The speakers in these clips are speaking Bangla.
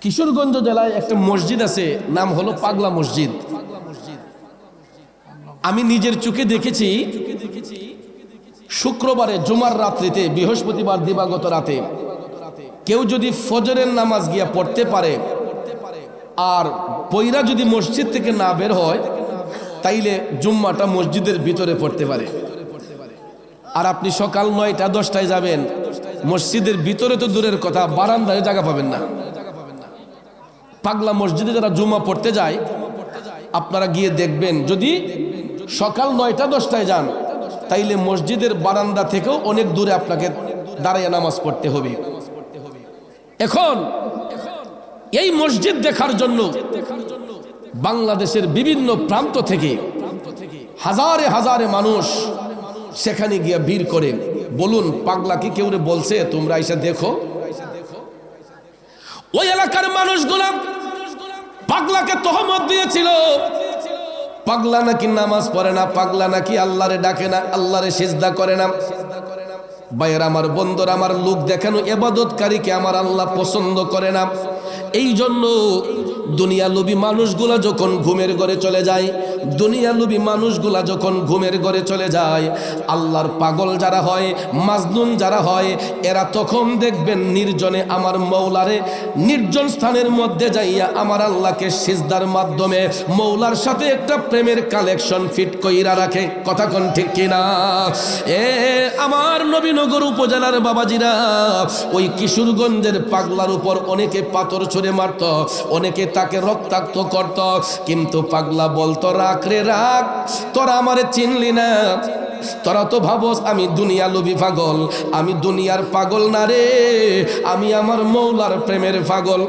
কিশোরগঞ্জ জেলায় একটা মসজিদ আছে, নাম হলো পাগলা মসজিদ। আমি নিজের চোখে দেখেছি, শুক্রবারে জুমার রাত্রিতে, বৃহস্পতিবার দিবাগত রাতে কেউ যদি ফজরের নামাজ গিয়া পড়তে পারে আর পয়রা যদি মসজিদ থেকে না বের হয়, তাইলে জুম্মাটা মসজিদের ভিতরে পড়তে পারে। আর আপনি সকাল 9টা 10টায় যাবেন, মসজিদের ভিতরে তো দূরের কথা, বারান্দায় জায়গা পাবেন না। পাগলা মসজিদে যারা জুম্মা পড়তে যায়, আপনারা গিয়ে দেখবেন, যদি সকাল 9টা 10টায় যান, তাইলে মসজিদের বারান্দা থেকেও অনেক দূরে আপনাকে দাঁড়িয়ে নামাজ পড়তে হবে। এখন এই মসজিদ দেখার জন্য বাংলাদেশের বিভিন্ন প্রান্ত থেকে হাজারে হাজারে মানুষ সেখানে গিয়ে ভিড় করে। বলুন, পাগলা কি কেউ বলছে তোমরা এসে দেখো? ওই এলাকার মানুষগুলা পাগলাকে তহমত দিয়েছিল, পাগলা নাকি নামাজ পড়ে না, পাগলা নাকি আল্লাহরে ডাকে না, আল্লাহরে সিজদা করে না। ভাইয়ের আমার, বন্ধুরা আমার, লোক দেখানো ইবাদতকারীকে আমার আল্লাহ পছন্দ করে না। এই জন্য দুনিয়া লোভী মানুষগুলা যখন ঘুমের ঘরে চলে যায়, দুনিয়া লোভী মানুষগুলা যখন ঘুমের ঘরে চলে যায়, আল্লাহর পাগল যারা হয়, মাজনুন যারা হয়, এরা তখন দেখবেন নির্জনে আমার মৌলারে নির্জন স্থানের মধ্যে যাইয়া আমার আল্লাহকে সিজদার মাধ্যমে মৌলার সাথে একটা প্রেমের কালেকশন ফিট কইরা রাখে। কথা কোন ঠিক কিনা? আমার নবীনগর উপজেলার বাবাজিরা, ওই কিশোরগঞ্জের পাগলার উপর অনেকে পাথর ছুঁড়ে মারত, অনেকে তাকে রক্তাক্ত করত, কিন্তু পাগলা বলতো, রাখ রে রাখ, তোরা আমারে চিনলি না, তোরা তো ভাবস আমি দুনিয়া লোভী পাগল, আমি দুনিয়ার পাগল না রে, আমি আমার মৌলার প্রেমের পাগল।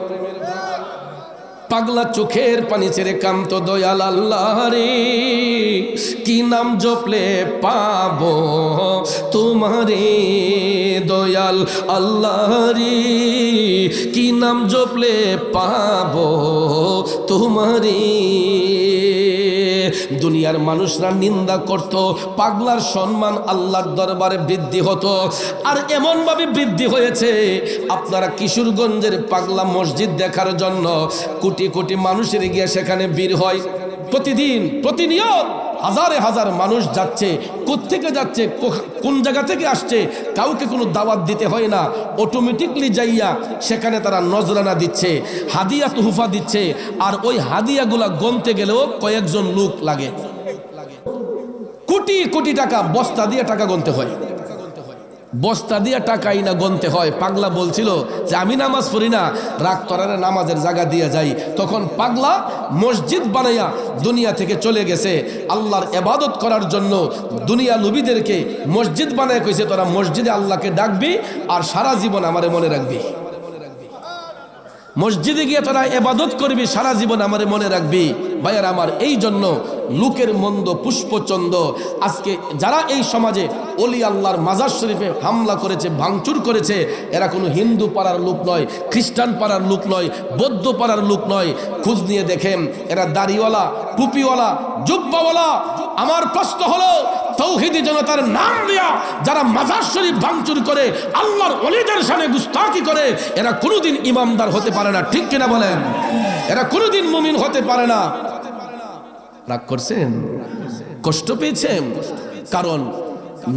পাগলা চোখের পানি ছেড়ে কামতো, দয়াল আল্লাহ রে, কি নাম জপলে পাবো তোমারে, দয়াল আল্লাহ রে, কি নাম জপলে পাবো তোমারে। দুনিয়ার মানুষরা নিন্দা করত, পাগলার সম্মান আল্লাহর দরবারে বৃদ্ধি হতো। আর এমন ভাবে বৃদ্ধি হয়েছে, আপনারা কিশোরগঞ্জের পাগলা মসজিদ দেখার জন্য কোটি কোটি মানুষের গিয়ে সেখানে ভিড় হয়। প্রতিদিন প্রতিনিয়ত হাজারে হাজার মানুষ যাচ্ছে। কোত্থেকে যাচ্ছে, কোন জায়গা থেকে আসছে, কাউকে কোনো দাওয়াত দিতে হয় না, অটোমেটিকলি যাইয়া সেখানে তারা নজরানা দিচ্ছে, হাদিয়া তুহফা দিচ্ছে। আর ওই হাদিয়াগুলা গনতে গেলেও কয়েকজন লোক লাগে। কোটি কোটি টাকা, বস্তা দিয়ে টাকা গনতে হয়, বস্তা দিয়ে টাকাই না গনতে হয়। পাগলা বলছিল যে আমি নামাজ পড়ি না, রাগ তরারে নামাজের জায়গা দিয়ে যাই। তখন পাগলা মসজিদ বানাইয়া দুনিয়া থেকে চলে গেছে আল্লাহর ইবাদত করার জন্য। দুনিয়া লোভীদেরকে মসজিদ বানায় কইছে, তোরা মসজিদে আল্লাহকে ডাকবি আর সারা জীবন আমারে মনে রাখবি, মসজিদে গিয়ে তোরা ইবাদত করবি, সারা জীবন আমারে মনে রাখবি। ভাইয়ার আমার, এই জন্য লোকের মন্দ পুষ্পচন্দ, আজকে যারা এই সমাজে ওলি আল্লাহর মাজার শরীফে হামলা করেছে, ভাঙচুর করেছে, এরা কোনো হিন্দু পাড়ার লোক নয়, খ্রিস্টান পাড়ার লোক নয়, বৌদ্ধ পাড়ার লোক নয়। খোঁজ নিয়ে দেখেন, এরা দাড়িওয়ালা, টুপিওয়ালা, জুব্বাওয়ালা। আমার প্রশ্ন হলো, তৌহিদি জনতার নাম দিয়া যারা মাজার শরীফ ভাঙচুর করে, আল্লাহর ওলিদের সামনে গুস্তাখি করে, এরা কোনোদিন ইমামদার হতে পারে না। ঠিক কিনা বলেন? এরা কোনোদিন মুমিন হতে পারে না। রাগ করছেন? কষ্ট পেয়েছেন? কারণ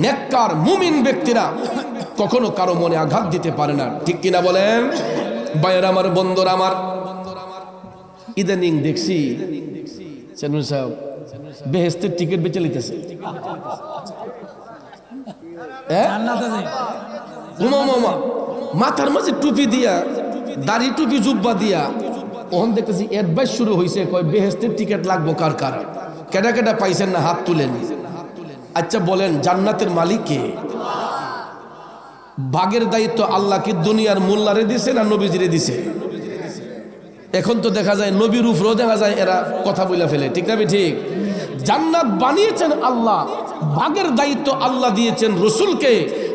নেককার মুমিন ব্যক্তিরা কখনো কারো মনে আঘাত দিতে পারে না। ঠিক কিনা বলেন? ভাইয়ের আমার, বন্ধুরা আমার, ইদানিং দেখছি চেয়ারম্যান সাহেব বেহেশতের টিকিট বেচে লিতেছে। মাথার মাঝে টুপি দিয়া, দাড়ি টুপি জুব্বা দিয়া, ওখান দেখতেছি অ্যাডভাইস শুরু হয়েছে, কয় বেহেশতের টিকিট লাগবো কার কার, কেডা কেডা পাইছেন না হাত তুলেন। আচ্ছা বলেন, জান্নাতের মালিক কে? ভাগের দায়িত্ব আল্লাহ কি দুনিয়ার মোল্লারে দিছে না নবীজিরে দিছে? এখন তো দেখা যায় নবীর উপরেও দেখা যায় এরা কথা বলে ফেলে। ঠিক না? ঠিক। জান্নাত বানিয়েছেন আল্লাহ, ভাগের দায়িত্ব আল্লাহ দিয়েছেন রসুলকে।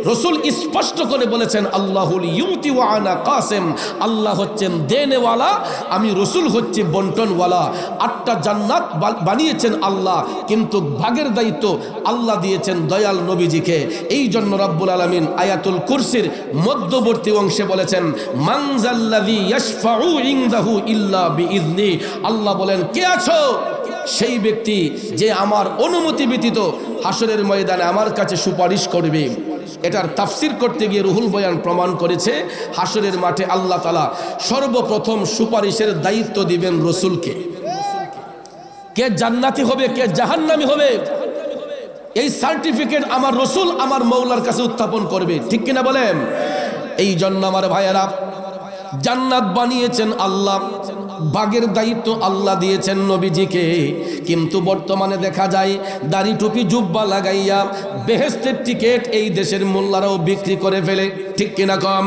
রসুল স্পষ্ট করে বলেছেন আল্লাহুল ইউতি ওয়া আনা কাসেম, আল্লাহ হচ্ছেন দেনেওয়ালা, আমি রসুল হচ্ছি বন্টনওয়ালা। 8টা জান্নাত বানিয়েছেন আল্লাহ, কিন্তু ভাগের দায়িত্ব আল্লাহ দিয়েছেন দয়াল নবীজিকে। এই জন্য রব্বুল আলামিন আয়াতুল কুরসির মধ্যবর্তী অংশে বলেছেন মানজাল্লাযী ইয়াশফাউ ইনদাহু ইল্লা বিইذনি, আল্লাহ বলেন কে আছো? সেই ব্যক্তি যে আমার অনুমতি ব্যতীত হাসরের ময়দানে আমার কাছে সুপারিশ করবে। এটার তাফসির করতে গিয়ে রুহুল বয়ান প্রমাণ করেছে হাসরের মাঠে আল্লাহ তাআলা সর্বপ্রথম সুপারিশের দায়িত্ব দিবেন রসুলকে। কে জান্নাতি হবে, কে জাহান্নামী হবে, এই সার্টিফিকেট আমার রসুল আমার মৌলার কাছে উত্থাপন করবে। ঠিক কিনা বলেন? এই জন্য আমার ভাইয়েরা, জান্নাত বানিয়েছেন আল্লাহ, বাগের দায়িত্ব আল্লাহ দিয়েছেন নবীজিকে, কিন্তু বর্তমানে দেখা যায় দাড়ি টুপি জুব্বা লাগাইয়া বেহেশতের টিকিট এই দেশের মোল্লারাও বিক্রি করে ফেলে। ঠিক কিনা কম?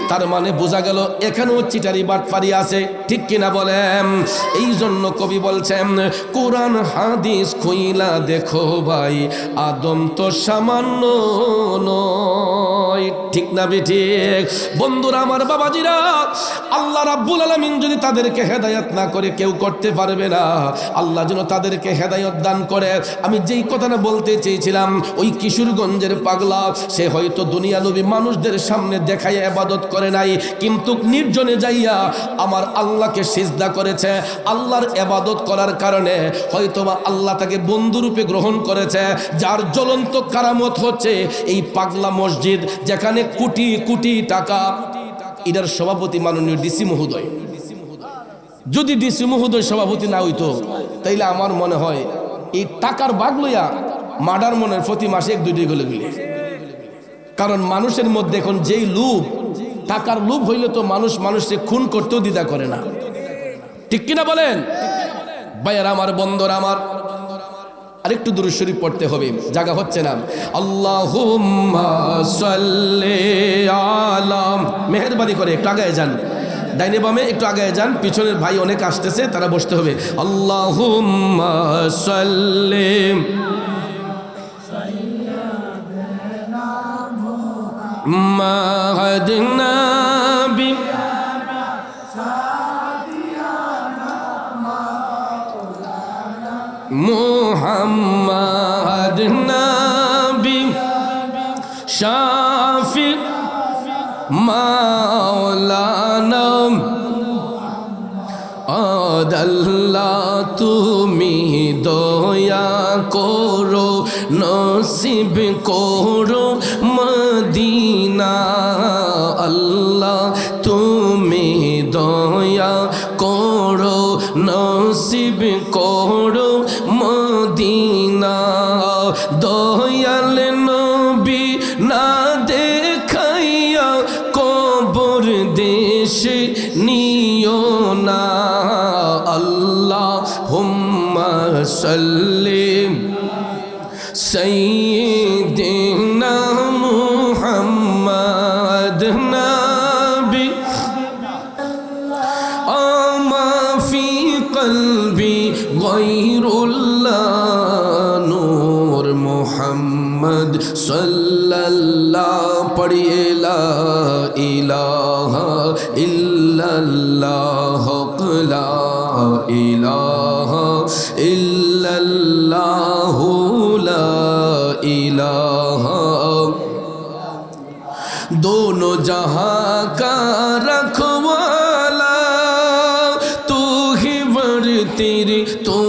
তার মানে বোঝা গেল এখানেও চিটারি বাটফারি আছে। ঠিক কিনা বলেন? এই জন্য কবি বলছেন কোরআন হাদিস খুইলা দেখো ভাই, আদম তো সামান্য নয়। ঠিক না ঠিক? বন্ধুরা আমার, বাবাজিরা, আল্লাহ রাব্বুল আলামিন যদি তাদেরকে হেদায়েত না করে কেউ করতে পারবে না। আল্লাহ যেন তাদেরকে হেদায়েত দান করে। আমি যেই কথাটা বলতে চেয়েছিলাম, ওই কিশোরগঞ্জের পাগলা, সে হয়তো দুনিয়া নবী মানুষদের সামনে দেখাইয়া ইবাদত করে নাই, কিন্তু নির্জনে যাইয়া আমার আল্লাহকে সিজদা করেছে। আল্লাহর ইবাদত করার কারণে হয়তোবা আল্লাহ তাকে বন্ধুরূপে গ্রহণ করেছে। যার জ্বলন্ত কারামত হচ্ছে এই পাগলা মসজিদ, যেখানে কোটি কোটি টাকা। এটার সভাপতি মাননীয় ডিসি মহোদয়। যদি ডিসি মহোদয় সভাপতি না হইতো তাইলে আমার মনে হয় এই টাকার বাগ লইয়া মার্ডার মনের প্রতি মাসে 1-2টি গলে গেলে। কারণ মানুষের মধ্যে এখন যেই লোভ, টাকার লোভ হইলে তো মানুষকে খুন করতেও দ্বিধা করে না। ঠিক কিনা বলেন? ভাইয়ার আমার, বন্ধুরা আমার, আরেকটু দুরূদ শরীফ পড়তে হবে, জায়গা হচ্ছে না। আল্লাহুম্মা সাল্লি আলা, মেহেরবানি করে একটু আগায় যান, ডাইনে বামে একটু আগায় যান, পিছনের ভাই অনেক আসতেছে, তারা বসতে হবে। আল্লাহুম্মা সাল্লি মাহাদিনা বি মুহাম্মদ নবী শাফি মাওলানা আল্লাহ তুমি দয়া করো, নসিব করো মদিনা। আল্লাহ তুমি দয়া করো, নসিব করো মদিনা। দয়াল নবী না দেখাইয়া কবর দেশে নিও না। আল্লাহুম্মা সাল্লি সাইয়্যিদিনা মুহাম্মদ নবী আমা ফি কলবি গায়রুল্লাহ নূর মুহাম্মদ সাল্লাল্লাহ পড়িয়ে লা ইলাহা ইল্লাল্লাহ লা ইলাহা ইল্লাল্লাহ লা ইলাহা। दोनों जहां का रखवाला तू ही बरतेरी तो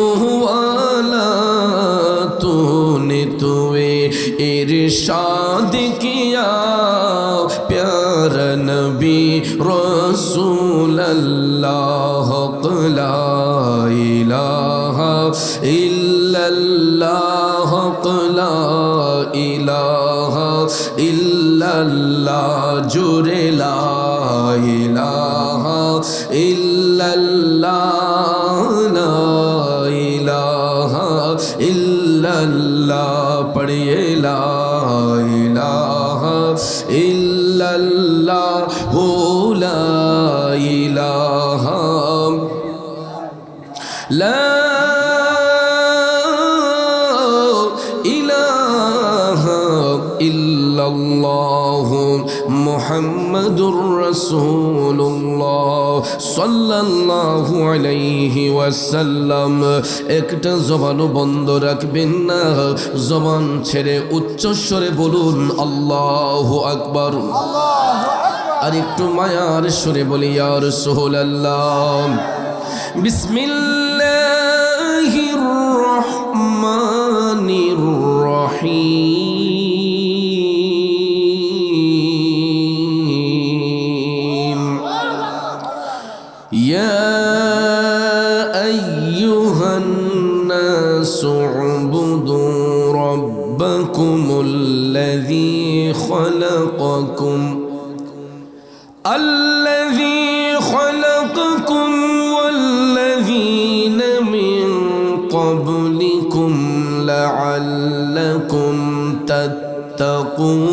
वाला। तूने तुए इरशाद किया प्यारा नबी रसूल अल्लाह ला इलाहा इल्लल्लाह ला इलाहा इल्लल्लाह जुरे ला इलाहा इल्लल्लाह ला इलाहा इल्लल्लाह पढ़िए ला इलाहा इल्लल्लाह हो ला इलाहा ला इलाहा इल्लल्लाह মুহাম্মাদুর রাসূলুল্লাহ সাল্লাল্লাহু আলাইহি ওয়াসাল্লাম। একটা জবানও বন্ধ রাখবেন না, জবান ছেড়ে উচ্চস্বরে বলুন আল্লাহু আকবার। আর একটু মায়ার সুরে বলি ইয়া রাসূলুল্লাহ। বিসমিল্লাহির রহমানির রহিম। ইয়া আইয়ুহান নাসু উবুদু রাব্বাকুমুল্লাযী খালাকাকুম الذي خلقكم والذين من قبلكم لعلكم تتقون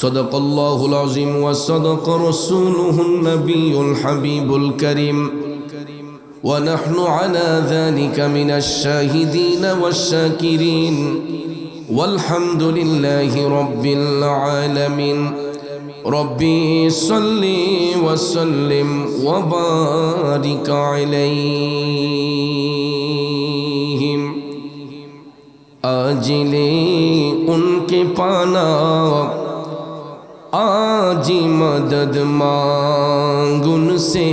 صدق الله العظيم وصدق رسوله النبي الحبيب الكريم ونحن على ذلك من الشاهدين والشاكرين والحمد لله رب العالمين ربي صل وسلم وبارك عليهم آجلے उनके पाना आजी मदद मांग उनसे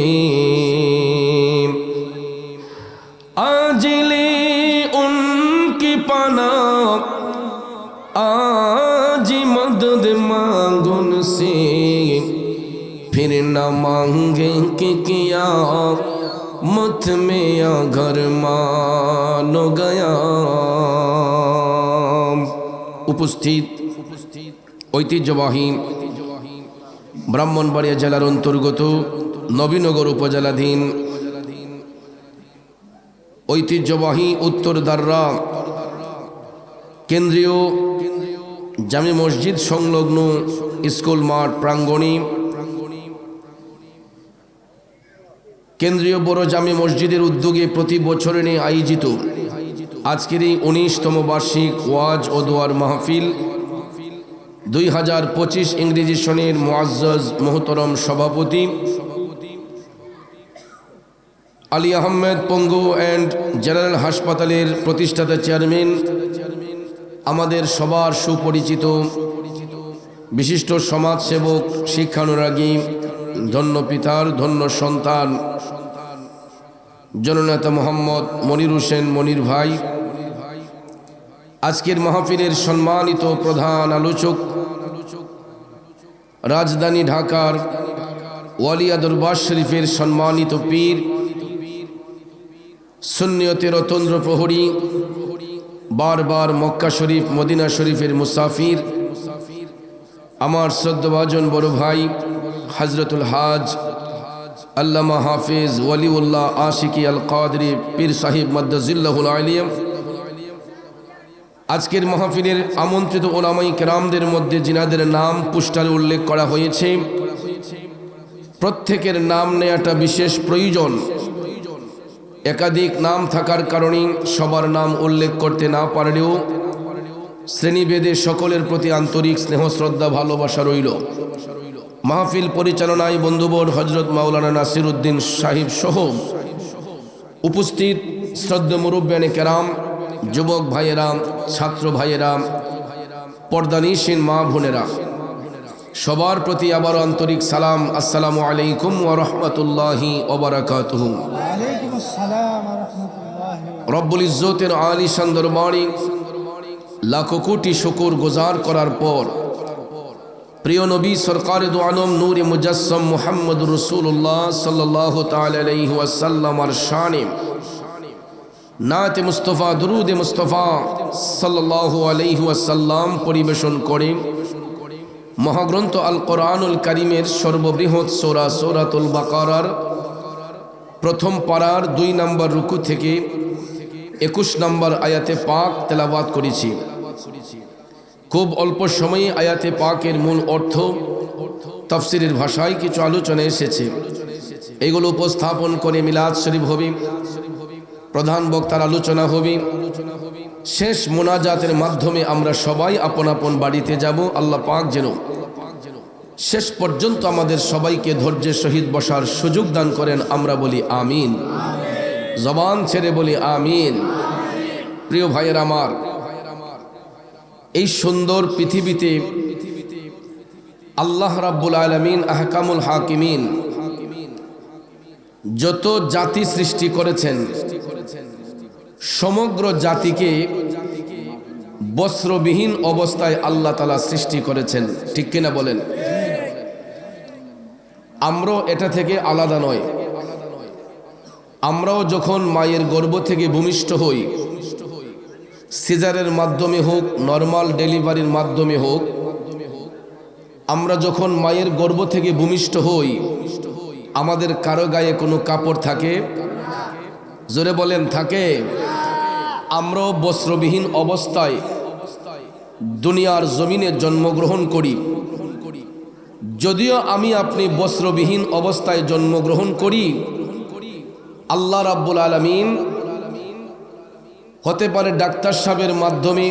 आजले उनकी पना आज मदद मांग उनसे फिर न मांगे कि किया मत में या घर मानो गया। उपस्थित ঐতিহ্যবাহী ব্রাহ্মণবাড়িয়া জেলার অন্তর্গত নবীনগর উপজেলাধীন ঐতিহ্যবাহী উত্তর দাররা কেন্দ্রীয় জামে মসজিদ সংলগ্ন স্কুল মাঠ প্রাঙ্গণে কেন্দ্রীয় বড় জামে মসজিদের উদ্যোগে প্রতি বছরে আয়োজিত আজকের এই 19তম বার্ষিক ওয়াজ ও দোয়ার মাহফিল 2025 ইংরেজি সনের মুআজ্জাজ মোহতরম সভাপতি আলী আহমেদ পঙ্গু অ্যান্ড জেনারেল হাসপাতালের প্রতিষ্ঠাতা চেয়ারম্যান, আমাদের সবার সুপরিচিত বিশিষ্ট সমাজসেবক, শিক্ষানুরাগী, ধন্য পিতার ধন্য সন্তান জননেতা মোহাম্মদ মনির হোসেন মনির ভাই, আজকের মাহফিলের সম্মানিত প্রধান আলোচক, রাজধানী ঢাকার ওয়ালিয়া দরবার শরীফের সম্মানিত পীর, সুন্নিয়তের অতন্দ্র প্রহরী, বারবার মক্কা শরীফ মদিনা শরীফের মুসাফির, আমার শ্রদ্ধাভাজন বড় ভাই হজরতুল হাজ আল্লামা হাফিজ ওয়ালিউল্লাহ আশিকি আল কাদরি পীর সাহিব মাদ্দাজিল্লাহুল আলিয়াম, আজকের মাহফিলের আমন্ত্রিত ওলামায়ে কেরামদের মধ্যে যিনাদের নাম পোস্টারে উল্লেখ করা হয়েছে, প্রত্যেকের নাম নেওয়াটা বিশেষ প্রয়োজন। একাধিক নাম থাকার কারণে সবার নাম উল্লেখ করতে না পারলেও শ্রেণীভেদে সকলের প্রতি আন্তরিক স্নেহ শ্রদ্ধা ভালোবাসা রইল। মাহফিল পরিচালনায় বন্ধুবর হজরত মাওলানা নাসির উদ্দিন সাহিব সহ উপস্থিত শ্রদ্ধা মুরব্বিয়ানে কেরাম, যুবক ভাইয়েরা, ছাত্র ভাইয়েরা, পর্দানিশীন মা বোনেরা, সবার প্রতি আবারও আন্তরিক সালাম। আসসালামু আলাইকুম ওয়া রাহমাতুল্লাহি ওয়া বারাকাতুহু। ওয়ালাইকুম আসসালাম ওয়া রাহমাতুল্লাহি। রব্বুল ইজ্জতের আলিশান দরবারে লাখো কোটি শুকর গুজার করার পর প্রিয় নবী সরকারে দু আলম নূরে মুজাসসাম মুহাম্মদুর রাসূলুল্লাহ সাল্লাল্লাহু তাআলা আলাইহি ওয়াসাল্লামের শানে নাতে মুস্তাফা দুরুদে মুস্তাফা সাল্লাল্লাহু আলাইহি ওয়াসাল্লাম পরিবেশন করে মহাগ্রন্থ আল কোরআনুল কারীমের সর্ববৃহৎ সূরা সূরাতুল বাকারার প্রথম পারার 2 নম্বর রুকু থেকে 21 নম্বর আয়াতে পাক তেলাওয়াত করেছি। খুব অল্প সময়ে আয়াতে পাকের মূল অর্থ তাফসীরের ভাষায় কিছু আলোচনা এসেছে, এগুলো উপস্থাপন করে মিলাদ শরীফ হবে। প্রধান বক্তার আলোচনা হবে। শেষ মোনাজাতের মাধ্যমে আমরা সবাই আপন আপন বাড়িতে যাব। আল্লাহ পাক যেন শেষ পর্যন্ত আমাদের সবাইকে ধৈর্যের সহিত বসার সুযোগ দান করেন। আমরা বলি আমিন, জবান ছেড়ে বলি আমিন। প্রিয় ভাইয়ের আমার, এই সুন্দর পৃথিবীতে আল্লাহ রাব্বুল আলামিন আহকামুল হাকিমিন যত জাতি সৃষ্টি করেছেন, সমগ্র জাতিকে বস্ত্রবিহীন অবস্থায় আল্লাহ তাআলা সৃষ্টি করেছেন। ঠিক কিনা বলেন? আমরাও এটা থেকে আলাদা নয়। আমরাও যখন মায়ের গর্ভ থেকে ভূমিষ্ঠ হই, সিজারের মাধ্যমে হোক, নর্মাল ডেলিভারির মাধ্যমে হোক, আমরা যখন মায়ের গর্ভ থেকে ভূমিষ্ঠ হই, আমাদের কারো গায়ে কোনো কাপড় থাকে? জোরে বলেন, থাকে? আমরাও বস্ত্রবিহীন অবস্থায় দুনিয়ার জমিনে জন্মগ্রহণ করি। যদিও আমি আপনি বস্ত্রবিহীন অবস্থায় জন্মগ্রহণ করি, আল্লাহ রাব্বুল আলামিন হতে পারে ডাক্তার সাহেবের মাধ্যমে,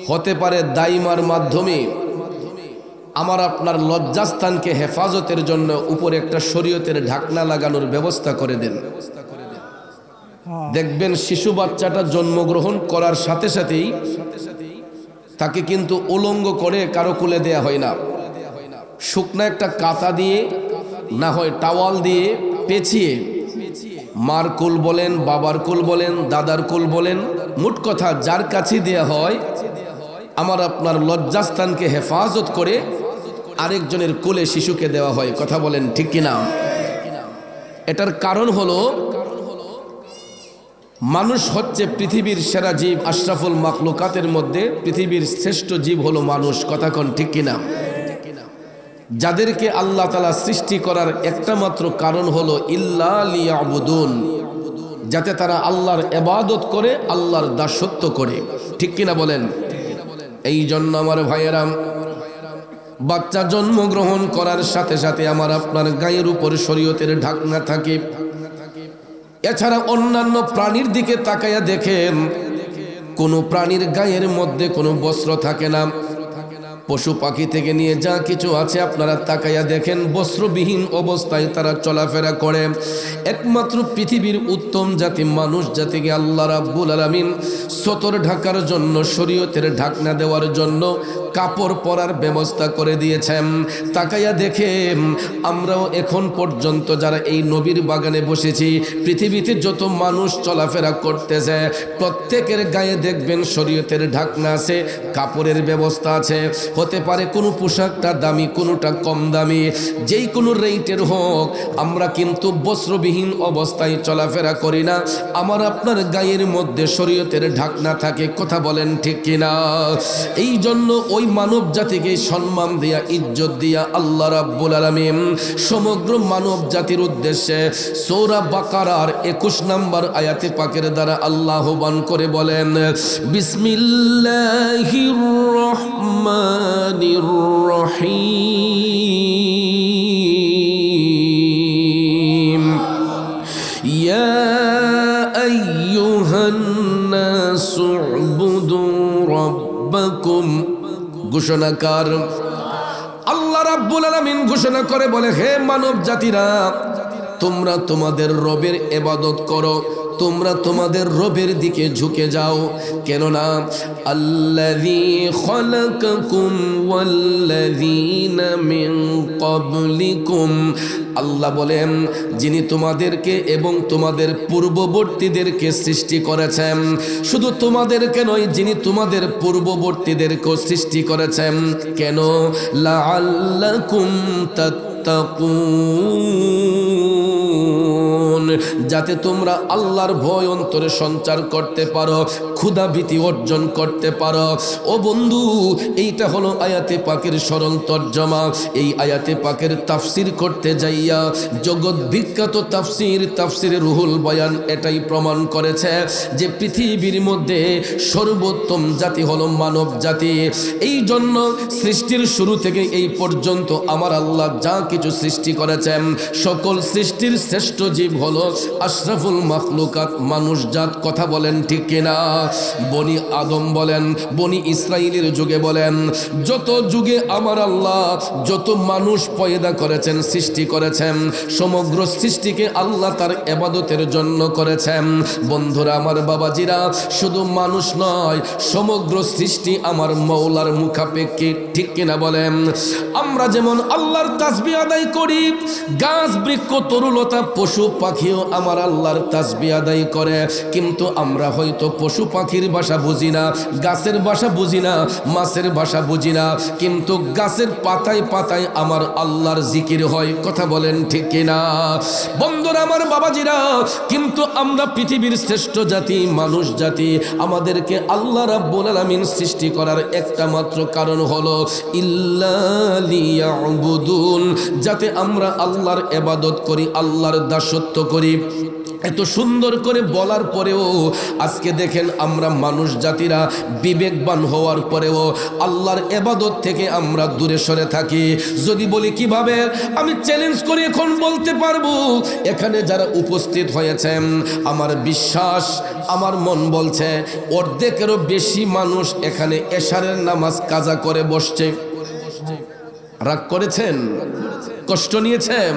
হতে পারে দাইমার মাধ্যমে আমার আপনার লজ্জাস্থানকে হেফাজতের জন্য উপরে একটা শরীয়তের ঢাকনা লাগানোর ব্যবস্থা করে দেন। দেখবেন শিশু বাচ্চাটা জন্মগ্রহণ করার সাথে সাথেই তাকে কিন্তু উলঙ্গ করে কারো কোলে দেয়া হয় না। শুকনা একটা কাঁথা দিয়ে, না হয় টাওয়াল দিয়ে পেঁচিয়ে, মার কুল বলেন, বাবার কুল বলেন, দাদার কুল বলেন, মোট কথা যার কাছে দেয়া হয়, আমার আপনার লজ্জাস্থানকে হেফাজত করে আরেকজনের কোলে শিশুকে দেওয়া হয়। কথা বলেন ঠিক কিনা? এটার কারণ হলো মানুষ হচ্ছে পৃথিবীর সেরা জীব, আশরাফুল মাখলুকাতের মধ্যে পৃথিবীর শ্রেষ্ঠ জীব হলো মানুষ। কথা কোন ঠিক কিনা? যাদেরকে আল্লাহ তাআলা সৃষ্টি করার একটা মাত্র কারণ হলো ইল্লা লিয়াবুদুন, যাতে তারা আল্লাহর ইবাদত করে, আল্লাহর দাসত্ব করে। ঠিক কিনা বলেন? এই জন্য আমার ভাইয়েরা, বাচ্চা জন্মগ্রহণ করার সাথে সাথে আমার আপনার গায়ের উপর শরীয়তের ঢাকনা থাকে। এছাড়া অন্যান্য প্রাণীর দিকে তাকাইয়া দেখেন, কোনো প্রাণীর গায়ের মধ্যে কোনো বস্ত্র থাকে না। পশু পাখি থেকে নিয়ে যা কিছু আছে আপনারা তাকাইয়া দেখেন, বস্ত্রবিহীন অবস্থায় তারা চলাফেরা করে। একমাত্র পৃথিবীর উত্তম জাতি মানুষ জাতিকে আল্লাহ রাব্বুল আলামিন সতর ঢাকার জন্য, শরীয়তের ঢাকনা দেওয়ার জন্য কাপড় পরার ব্যবস্থা করে দিয়েছেন। তাকাইয়া দেখেন, আমরাও এখন পর্যন্ত যারা এই নবীর বাগানে বসেছি, পৃথিবীতে যত মানুষ চলাফেরা করতেছে, প্রত্যেকের গায়ে দেখবেন শরীয়তের ঢাকনা আছে, কাপড়ের ব্যবস্থা আছে। হতে পারে কোনো পোশাকটা দামি, কোনোটা কম দামি, যেই কোনো রেটের হোক, আমরা কিন্তু বস্ত্রবিহীন অবস্থায় চলাফেরা করি না। আমার আপনার গায়ের মধ্যে শরীয়তের ঢাকনা থাকে। কথা বলেন ঠিক কিনা? এই জন্য ওই মানব জাতিকে সম্মান দিয়া, ইজ্জত দিয়া আল্লাহ রাব্বুল আলামিন সমগ্র মানব জাতির উদ্দেশ্যে সূরা বাকারার 21 নম্বর আয়াতে পাকের দ্বারা আল্লাহ আহ্বান করে বলেন, বিসমিল্লাহির রহমানির রহিম, ইয়া আইয়ুহান নাসু উবুদু রাব্বাকুম। ঘোষণাকার আল্লাহ রাব্বুল আলামিন ঘোষণা করে বলে, হে মানব জাতিরা, তোমরা তোমাদের রবের ইবাদত করো, তোমরা তোমাদের রবের দিকে ঝুঁকে যাও। কেননা আল্লাযী খালাকাকুম ওয়াল্লাযীনা মিন ক্বাবলিকুম, আল্লাহ বলেন যিনি তোমাদেরকে এবং তোমাদের পূর্ববর্তীদেরকে সৃষ্টি করেছেন। শুধু তোমাদেরকে নয়, যিনি তোমাদের পূর্ববর্তীদেরকেও সৃষ্টি করেছেন। কেন? লাআল্লাকুম তাত্তাকুন, যাতে তোমরা আল্লাহর ভয় অন্তরে সঞ্চার করতে পারো, ক্ষুধা ভীতি অর্জন করতে পারো। ও বন্ধু, এইটা হলো আয়াতে পাকের সরল তর্জমা। এই আয়াতে পাকের তাফসির করতে যাইয়া জগৎ বিখ্যাত তাফসিরে রুহুল বয়ান এটাই প্রমাণ করেছে যে পৃথিবীর মধ্যে সর্বোত্তম জাতি হলো মানব জাতি। এই জন্য সৃষ্টির শুরু থেকে এই পর্যন্ত আমার আল্লাহ যা কিছু সৃষ্টি করেছেন, সকল সৃষ্টির শ্রেষ্ঠ জীব সচিব হলো আশরাফুল মাখলুকাত, মানুষজাত। কথা বলেন ঠিক কিনা? বনি আদম বলেন, বনি ইসরাইলের যুগে বলেন, যত যুগে আমার আল্লাহ যত মানুষ পয়দা করেছেন, সৃষ্টি করেছেন, সমগ্র সৃষ্টিকে আল্লাহ তার ইবাদতের জন্য করেছেন। বন্ধুরা আমার, বাবাজিরা, শুধু মানুষ নয়, সমগ্র সৃষ্টি আমার মওলার মুখাপেক্ষী। ঠিক কিনা বলেন? আমরা যেমন আল্লাহর তাসবিহ আদায় করি, গাছ বৃক্ষ তরুলতা পশু পাখিও আমার আল্লাহর তাসবিহ আদায় করে, কিন্তু আমরা হয়তো পশু পাখির ভাষা বুঝি না, গাছের ভাষা বুঝি না, মাছের ভাষা বুঝি না, কিন্তু গাছের পাতায় পাতায় আমার আল্লাহর জিকির হয়। কথা বলেন ঠিক কিনা? বন্ধুরা আমার, বাবাজিরা, কিন্তু আমরা পৃথিবীর শ্রেষ্ঠ জাতি, মানুষ জাতি। আমাদেরকে আল্লাহ রাব্বুল আলামিন সৃষ্টি করার একটা মাত্র কারণ হলো ইল্লা লিয়াবুদুন, যাতে আমরা আল্লাহর ইবাদত করি, আল্লাহর দাসত্ব করি। এত সুন্দর করে বলার পরেও আজকে দেখেন আমরা মানুষ জাতিরা বিবেকবান হওয়ার পরেও আল্লাহর ইবাদত থেকে আমরা দূরে সরে থাকি। যদি বলি কিভাবে, আমি চ্যালেঞ্জ করে এখন বলতে পারবো, এখানে যারা উপস্থিত হয়েছেন, আমার বিশ্বাস, আমার মন বলছে অর্ধেকেরও বেশি মানুষ এখানে এশারের নামাজ কাজা করে বসছে। রাগ করেছেন? কষ্ট নিয়েছেন?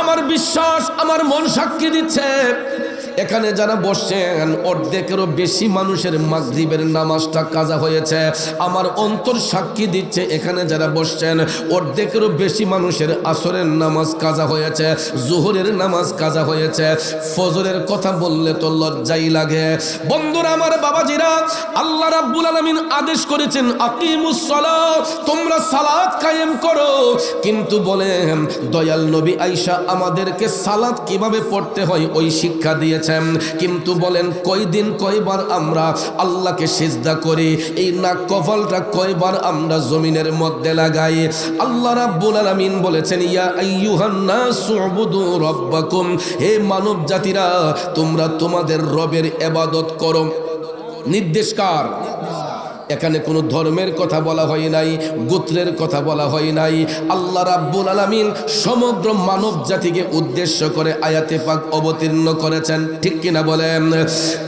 আমার বিশ্বাস, আমার মন সাক্ষী দিচ্ছে, এখানে যারা বসছেন অর্ধেকেরও বেশি মানুষের মাগরিবের নামাজটা কাজা হয়েছে। আমার অন্তর সাক্ষী দিচ্ছে, এখানে যারা বসছেন অর্ধেকেরও বেশি মানুষের আসরের নামাজ কাজা হয়েছে, জোহরের নামাজ কাজা হয়েছে। ফজরের কথা বললে তো লজ্জাই লাগে। বন্ধুরা আমার, বাবাজিরা, আল্লাহ রাব্বুল আলামিন আদেশ করেছেন আকিমুস সালাত, তোমরা সালাত কায়েম করো। কিন্তু বলেন দয়াল নবী আয়েশা আমাদেরকে সালাত কিভাবে পড়তে হয় ওই শিক্ষা দিয়েছে। কিন্তু বলেন কয়দিন কয়বার আমরা আল্লাহকে সিজদা করি, এই নাক কপালটা কয়বার আমরা জমিনের মধ্যে লাগাই। আল্লাহ রাব্বুল আলামিন বলেছেন ইয়া আইয়ুহান নাসু উবুদু রাব্বাকুম, হে মানব জাতিরা তোমরা তোমাদের রবের ইবাদত করো। নির্দেশ কার? এখানে কোনো ধর্মের কথা বলা হয় নাই, গোত্রের কথা বলা হয় নাই। আল্লাহ রাব্বুল আলামিন সমগ্র মানব জাতিকে উদ্দেশ্য করে আয়াতে পাক অবতীর্ণ করেছেন। ঠিক কিনা বলেন?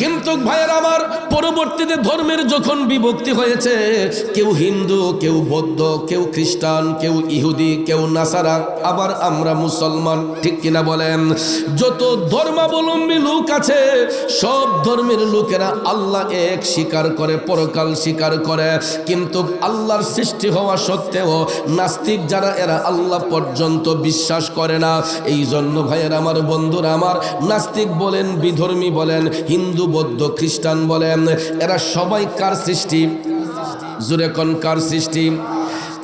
কিন্তু ভাইয়ের আমার, পরবর্তীতে ধর্মের যখন বিভক্তি হয়েছে, কেউ হিন্দু, কেউ বৌদ্ধ, কেউ খ্রিস্টান, কেউ ইহুদি, কেউ নাসারা, আবার আমরা মুসলমান। ঠিক কিনা বলেন? যত ধর্মাবলম্বী লোক আছে, সব ধর্মের লোকেরা আল্লাহ এক স্বীকার করে, পরকাল স্বীকার করে, কিন্তু আল্লাহর সৃষ্টি হওয়া সত্ত্বেও নাস্তিক যারা, এরা আল্লাহ পর্যন্ত বিশ্বাস করে না। এই জন্য ভাইয়ের আমার, বন্ধুরা আমার, নাস্তিক বলেন, বিধর্মী বলেন, হিন্দু, বৌদ্ধ, খ্রিস্টান বলেন, এরা সবাই কার সৃষ্টি? জোরে কোন কার সৃষ্টি?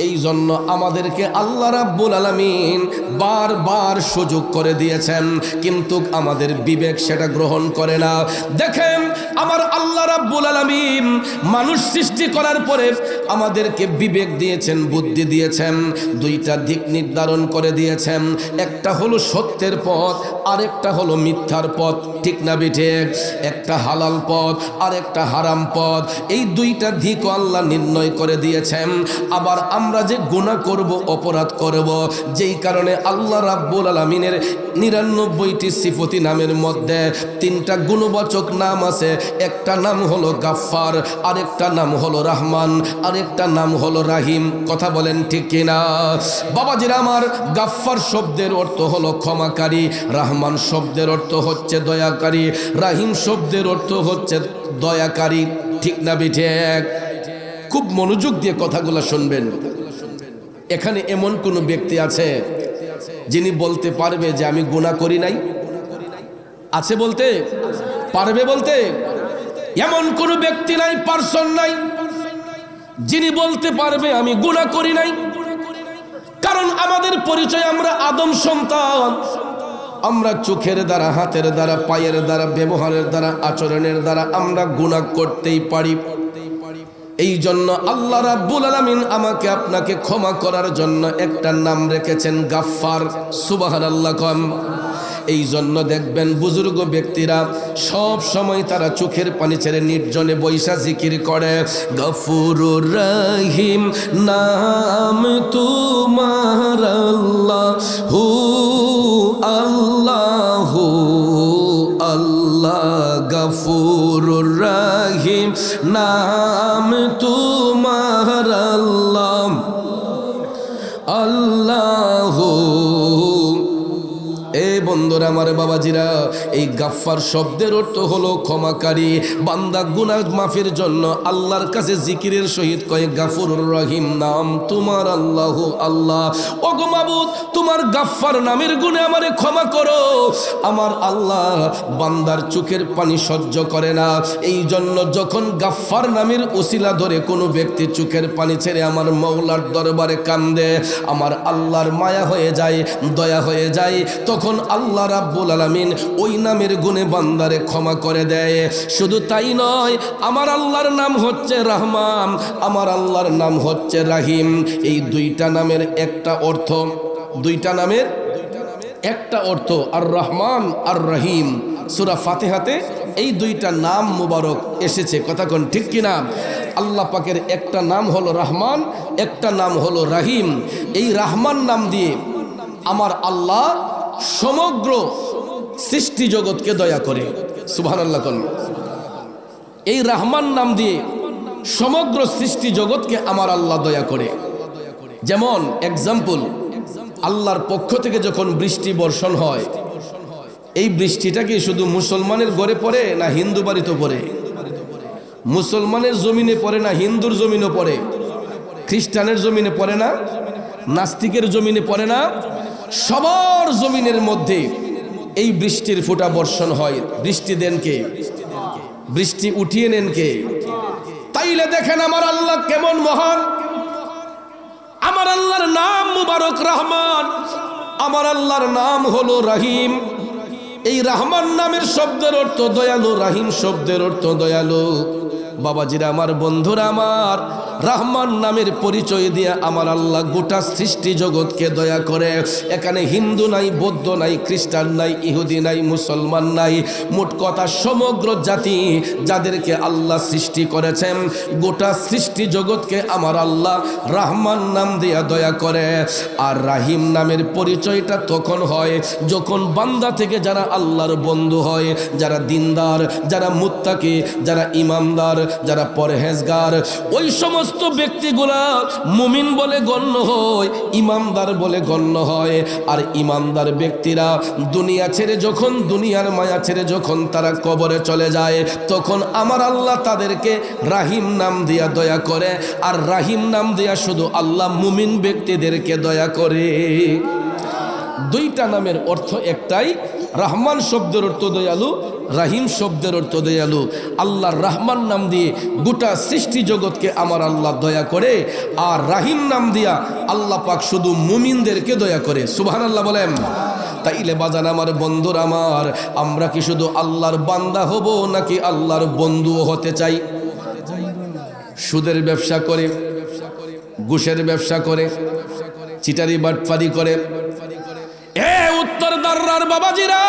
এই জন্য আমাদেরকে আল্লাহ রাব্বুল আলামিন বারবার সুযোগ করে দিয়েছেন, কিন্তু আমাদের বিবেক সেটা গ্রহণ করে না। দেখেন আমার আল্লাহ রাব্বুল আলামিন মানুষ সৃষ্টি করার পরে আমাদেরকে বিবেক দিয়েছেন, বুদ্ধি দিয়েছেন, দুইটা দিক নির্ধারণ করে দিয়েছেন। একটা হলো সত্যের পথ, আরেকটা হলো মিথ্যার পথ। ঠিক না বিঠিক? একটা হালাল পথ আর একটা হারাম পথ, এই দুইটা দিকও আল্লাহ নির্ণয় করে দিয়েছেন। আবার আমরা যে গুনাহ করব, অপরাধ করব, যেই কারণে আল্লাহ রাব্বুল আলামিনের 99টি সিফতি নামের মধ্যে 3টা গুণবাচক নাম আছে। একটা নাম হলো গাফফার, আরেকটা নাম হলো রহমান, আরেকটা নাম হলো রাহিম। কথা বলেন ঠিক কিনা? বাবাজিরা আমার, গাফফার শব্দের অর্থ হলো ক্ষমাকারী, রহমান শব্দের অর্থ হচ্ছে দয়াকারী, রাহিম শব্দের অর্থ হচ্ছে দয়াকারী। ঠিক না বিঠিক? খুব মনোযোগ দিয়ে কথাগুলো শুনবেন। এখানে এমন কোন ব্যক্তি আছে যিনি বলতে পারবে যে আমি গুনাহ করি নাই? আছে বলতে পারবে? বলতে এমন কোন ব্যক্তি নাই, পারসন নাই যিনি বলতে পারবে আমি গুনাহ করি নাই। কারণ আমাদের পরিচয়, আমরা আদম সন্তান। আমরা চোখের দ্বারা, হাতের দ্বারা, পায়ের দ্বারা, ব্যবহারের দ্বারা, আচরণের দ্বারা আমরা গুনাহ করতেই পারি। এই জন্য আল্লাহ রাব্বুল আলামিন আমাকে আপনাকে ক্ষমা করার জন্য একটা নাম রেখেছেন গাফফার। সুবহানাল্লাহ কম। এই জন্য দেখবেন বুজুর্গ ব্যক্তিরা সব সময় তারা চোখের পানি ছেড়ে নির্জনে বৈশা জিকির করে, গফুরুর রহিম নাম তোমার আল্লাহু আল্লাহু গফুরুর রহিম নাম তোমার আল্লাহ আল্লাহ। এ বন্ধুরা আমার বাবাজিরা, এই গাফফার শব্দের অর্থ হলো ক্ষমাকারী। বান্দা গুনাহ মাফের জন্য আল্লাহর কাছে জিকিরের সহিত কয় গাফুরুর রহিম নাম তোমার আল্লাহ আল্লাহ। ওগো মাবুদ, তোমার গাফফার নামের গুণে আমারে ক্ষমা করো। আমার আল্লাহ বান্দার চোখের পানি সহ্য করে না, এই জন্য যখন গাফফার নামের ওসিলা ধরে কোনো ব্যক্তি চোখের পানি ছেড়ে আমার মওলার দরবারে কান্দে, আমার আল্লাহর মায়া হয়ে যায়, দয়া হয়ে যায়। তখন আল্লাহ রাব্বুল আলামিন ওই নামের গুণে বান্দারে ক্ষমা করে দেয়। শুধু তাই নয়, আমার আল্লাহর নাম হচ্ছে রহমান, আমার আল্লাহর নাম হচ্ছে রাহিম। এই দুইটা নামের একটা অর্থ, দুইটা নামের একটা অর্থ আর রহমান আর রহিম। সূরা ফাতিহাতে এই দুইটা নাম মুবারক এসেছে, কথা কোন ঠিক কিনা? আল্লাহ পাকের একটা নাম হলো রহমান, একটা নাম হলো রাহিম। এই রহমান নাম দিয়ে আমার আল্লাহ সমগ্র সৃষ্টি জগৎকে দয়া করে। সুবহানাল্লাহ কোন। এই রহমান নাম দিয়ে সমগ্র সৃষ্টি জগৎকে আমার আল্লাহ দয়া করে। যেমন এক্সাম্পল, আল্লাহর পক্ষ থেকে যখন বৃষ্টি বর্ষণ হয়, এই বৃষ্টিটা কি শুধু মুসলমানের ঘরে পড়ে না হিন্দু বাড়িতে পড়ে? মুসলমানের জমিনে পড়ে না হিন্দুর জমিনে পড়ে? খ্রিস্টানের জমিনে পড়ে না? নাস্তিকের জমিনে পড়ে না? সবার জমিনের মধ্যে এই বৃষ্টির ফোঁটা বর্ষণ হয়। বৃষ্টি দেন কে? বৃষ্টি উঠিয়ে নেন কে? তাইলে দেখেন আমার আল্লাহ কেমন মহান। আমার আল্লাহর নাম মুবারক রহমান, আমার আল্লাহর নাম হলো রাহিম। এই রহমান নামের শব্দের অর্থ দয়ালু, রাহিম শব্দের অর্থ দয়ালু। বাবাজিরা আমার, বন্ধুরা আমার, রহমান নামের পরিচয় দিয়ে আমার আল্লাহ গোটা সৃষ্টি জগৎকে দয়া করে। এখানে হিন্দু নাই, বৌদ্ধ নাই, খ্রিস্টান নাই, ইহুদি নাই, মুসলমান নাই, মোট কথা সমগ্র জাতি যাদেরকে আল্লাহ সৃষ্টি করেছেন, গোটা সৃষ্টি জগৎকে আমার আল্লাহ রহমান নাম দিয়া দয়া করে। আর রাহিম নামের পরিচয়টা তখন হয় যখন বান্দা থেকে যারা আল্লাহর বন্ধু হয়, যারা দিনদার, যারা মুত্তাকি, যারা ইমানদার, যারা পরহেজগার, ওই সমস্ত ব্যক্তিগুলা মুমিন বলে গণ্য হয়, ইমানদার বলে গণ্য হয়। আর ইমানদার ব্যক্তিরা দুনিয়া ছেড়ে যখন, দুনিয়ার মায়া ছেড়ে যখন তারা কবরে চলে যায়, তখন আমার আল্লাহ তাদেরকে রাহিম নাম দিয়া দয়া করে। আর রাহিম নাম দিয়া শুধু আল্লাহ মুমিন ব্যক্তিদেরকে দয়া করে। দুইটা নামের অর্থ একটাই। রহমান শব্দের অর্থ দয়ালু, রাহিম শব্দের অর্থ দয়ালু। আল্লাহর রহমান নাম দিয়ে গোটা সৃষ্টি জগৎকে আমার আল্লাহ দয়া করে, আর রাহিম নাম দিয়া আল্লাহ পাক শুধু মুমিনদেরকে দয়া করে। সুবহানাল্লাহ বলেন। তাইলে বাজান আমার, বন্ধুরা আমার, আমরা কি শুধু আল্লাহর বান্দা হব নাকি আল্লাহর বন্ধুও হতে চাই? সুদের ব্যবসা করে, ঘুষের ব্যবসা করে, চিটারি বাটপারি করে, উত্তর দাররার বাবাজিরা,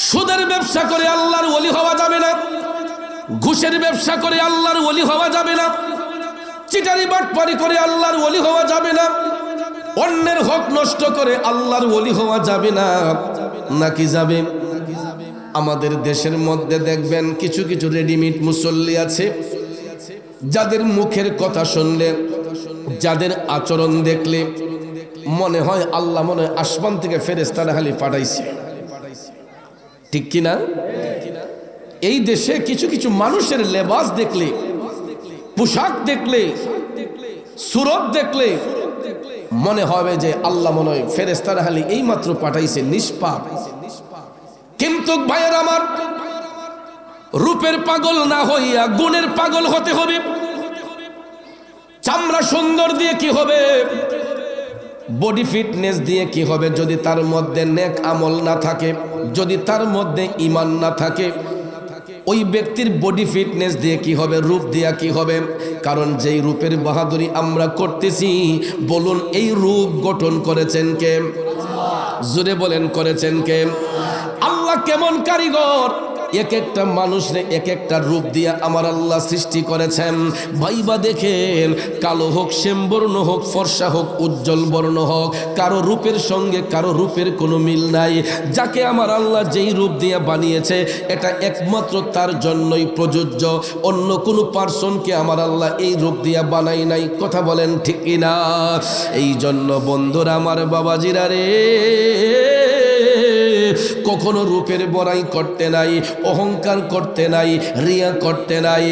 সুদের ব্যবসা করে আল্লাহর ওলি হওয়া যাবে না, ঘুষের ব্যবসা করে আল্লাহর ওলি হওয়া যাবে না, চিটারি বাটপারি করে আল্লাহর ওলি হওয়া যাবে না, অন্যের হক নষ্ট করে আল্লাহর ওলি হওয়া যাবে না। নাকি যাবে? আমাদের দেশের মধ্যে দেখবেন কিছু কিছু রেডিমেড মুসল্লি আছে, যাদের মুখের কথা শুনলে, যাদের আচরণ দেখলে মনে হয় আল্লাহ মনে হয় আসমান থেকে ফেরেশতারা খালি পাঠাইছে। ঠিক কিনা? এই দেশে কিছু কিছু মানুষের লেবাস দেখলে, পোশাক দেখলে, সুরত দেখলে মনে হবে যে আল্লাহ মনে হয় ফেরেশতারা খালি এই মাত্র পাঠাইছে, নিষ্পাপ। কিন্তু ভাইয়ের আমার, রূপের পাগল না হইয়া গুণের পাগল হতে হবে। চামড়া সুন্দর দিয়ে কি হবে? বডি ফিটনেস দিয়ে কি হবে? যদি তার মধ্যে নেক আমল না থাকে, যদি তার মধ্যে ঈমান না থাকে, ওই ব্যক্তির বডি ফিটনেস দিয়ে কি হবে? রূপ দিয়া কি হবে? কারণ যেই রূপের বাহাদুরি আমরা করতেছি, বলুন এই রূপ গঠন করেছেন কে? জোরে বলেন, করেছেন কে? আল্লাহ কেমন কারিগর! এক একটা মানুষরে এক একটা রূপ দিয়ে আমার আল্লাহ সৃষ্টি করেছেন। ভাইবা দেখেন, কালো হোক, শ্যামবর্ণ হোক, ফর্সা হোক, উজ্জ্বল বর্ণ হোক, কারো রূপের সঙ্গে কারো রূপের কোনো মিল নাই। যাকে আমার আল্লাহ যেই রূপ দিয়ে বানিয়েছে এটা একমাত্র তার জন্যই প্রযোজ্য। অন্য কোনো পার্সনকে আমার আল্লাহ এই রূপ দিয়ে বানাই নাই। কথা বলেন ঠিক কিনা? এই জন্য বন্ধুরা আমার, বাবাজিরা রে, কখনো রূপের বড়াই করতে নাই, অহংকার করতে নাই, রিয়া করতে নাই।